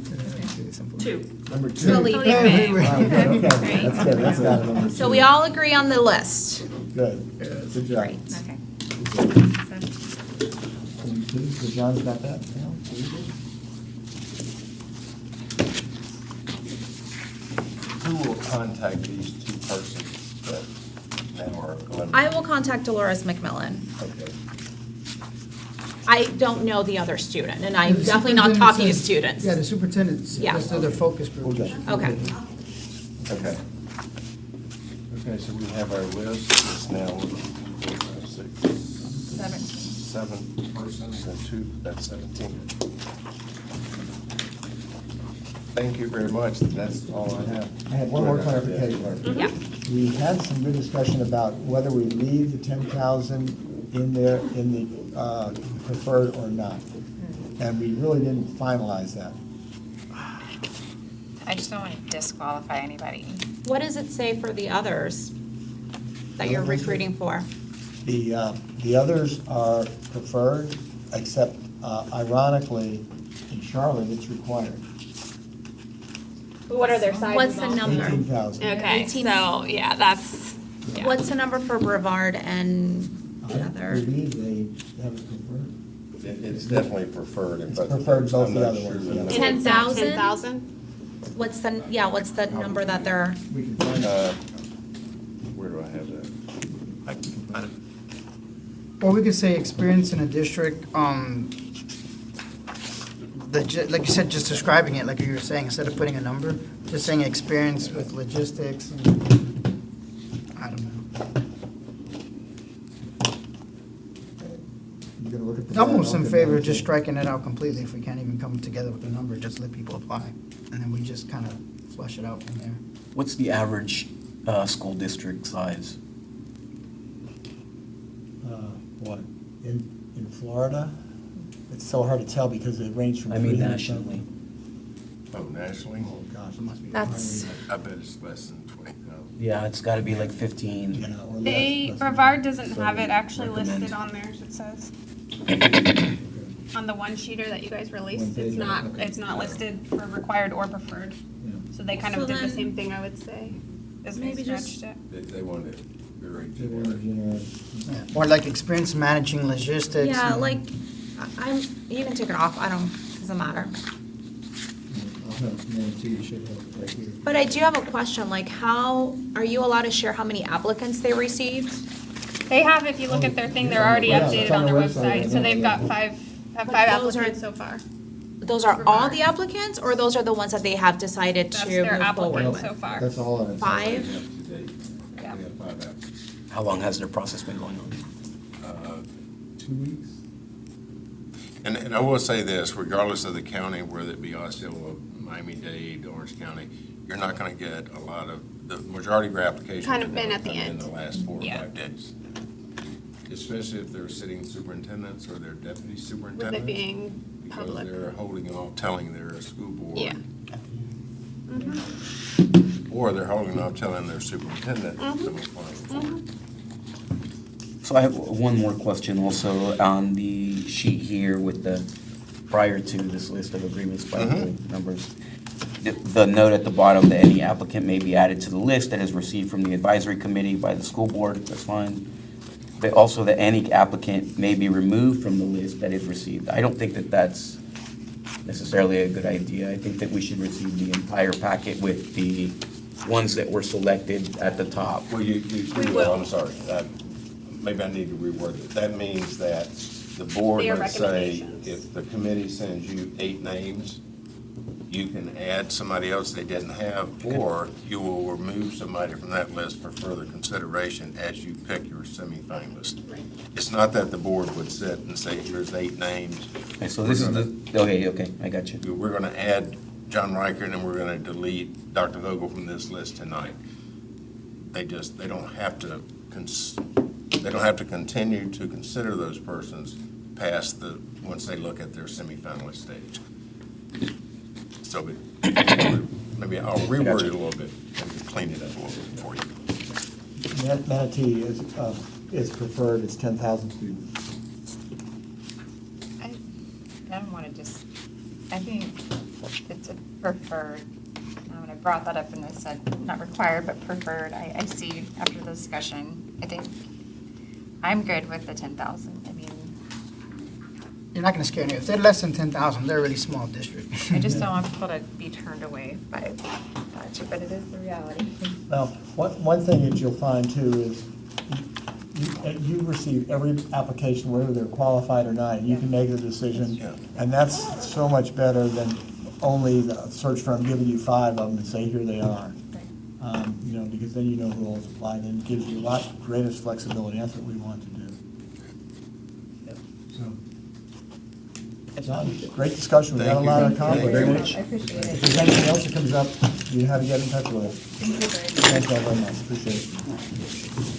Number 2. Felipe. Wow, good, okay, that's good, that's got it. So we all agree on the list. Good, good job. Great. Okay. So John's got that? Who will contact these two persons that now are eliminated? I will contact Dolores McMillan. Okay. I don't know the other student, and I'm definitely not talking to students. Yeah, the superintendent's, Yeah. that's their focus group. Okay. Okay. Okay. Okay, so we have our list, it's now 4, 5, 6, 7 persons and 2, that's 17. Thank you very much, that's all I have. I have one more clarification. Yeah. We had some good discussion about whether we leave the 10,000 in there in the preferred or not. And we really didn't finalize that. I just don't want to disqualify anybody. What does it say for the others that you're recruiting for? The others are preferred, except ironically, in Charlotte, it's required. What are their sizes? What's the number? 18,000. Okay, 18. so, yeah, that's, yeah. What's the number for Brevard and the I other? believe they have it preferred. It's definitely preferred in It's both. preferred both I'm the not other sure ones, the yeah. number. 10,000? 10,000? What's the number that they're, We can find Where do I have that? I can find it. Or we could say experience in a district, like you said, just describing it, like you were saying, instead of putting a number, just saying experience with logistics, and I don't know. You're gonna look at the. I'm almost in okay, favor of okay. just striking it out completely if we can't even come together with a number, just let people apply. And then we just kind of flush it out from there. What's the average school district size? What, in Florida? It's so hard to tell because it ranges from. I mean 300 nationally. Oh, nationally? Oh, gosh, it must be. That's- I bet it's less than 20,000. Yeah, it's gotta be like 15. Yeah, or less, They, less. Brevard doesn't So have it actually recommend. listed on theirs, it says. On the one sheeter that you guys One released, page, okay. it's not listed for required or preferred. Yeah. So they kind So of did the then- same thing, I would say, as they Maybe just- stretched it. They want it very They want generic. to generate- Yeah. Or like experience managing logistics. yeah, and- like, you can take it off, doesn't matter. I'll have Nancy, you should have it right here. But I do have a question, like are you allowed to share how many applicants they received? They have, if you look at their thing, they're already Yeah, it's updated on on the their website, website, so I they've know, got yeah. five But those are- applicants so far. Those are all the applicants, or those are the ones that they have decided That's to their move forward applicants with? so far. That's all of it. 5? Up to date. Yeah. We have 5 applicants. How long has their process been going on? 2 weeks? And I will say this, regardless of the county, whether it be Osceola, Miami-Dade, Orange County, you're not going to get a lot of, the majority of your applications Kind are of been going at to the come in end. the last 4 or Yeah. 5 days. Especially if they're sitting superintendents or their deputy With superintendents. it being public. Because they're holding off telling their school board. Yeah. Or they're holding off telling their superintendent to apply for it. So I have one more question also on the sheet here with the, prior to this list of agreements by the numbers. The note at the bottom that any applicant may be added to the list that is received from the advisory committee by the school board, that's fine. But also that any applicant may be removed from the list that is received. I don't think that that's necessarily a good idea. I think that we should receive the entire packet with the ones that were selected at the top. Well, you We will, will. I'm sorry. Maybe I need to reword it. That means that the board, Their let's say, recommendations. if the committee sends you 8 names, you can add somebody else they didn't have, or you will remove somebody from that list for further consideration as you pick your semifinalist. It's not that the board would sit and say, here's 8 names. Okay, so this is the, okay, I got you. We're going to add John Riker, and then we're going to delete Dr. Vogel from this list tonight. They don't have to, they don't have to continue to consider those persons past once they look at their semifinalist stage. So maybe I'll reword it a little bit and clean it up a little bit for you. Manatee is preferred, it's 10,000 students. I don't want to just, I think it's a preferred, when I brought that up and I said not required, but preferred, I see after the discussion, I think I'm good with the 10,000. I mean, You're not gonna scare me. If they're less than 10,000, they're a really small district. I just don't want people to be turned away by that, but it is the reality. Now, one thing that you'll find too is you receive every application, whether they're qualified or not, and you can make the decision. Yeah. And that's so much better than only the search firm giving you 5 of them and say, here they are. You know, because then you know who all's applied, and it gives you a lot greater flexibility. That's what we want to do. So, John, great discussion. We got a lot Thank you. accomplished. Thank you very much. I appreciate If it. there's anything else that comes up, you have to get in touch with us. Thank you very much. Thank you all very much. Appreciate it.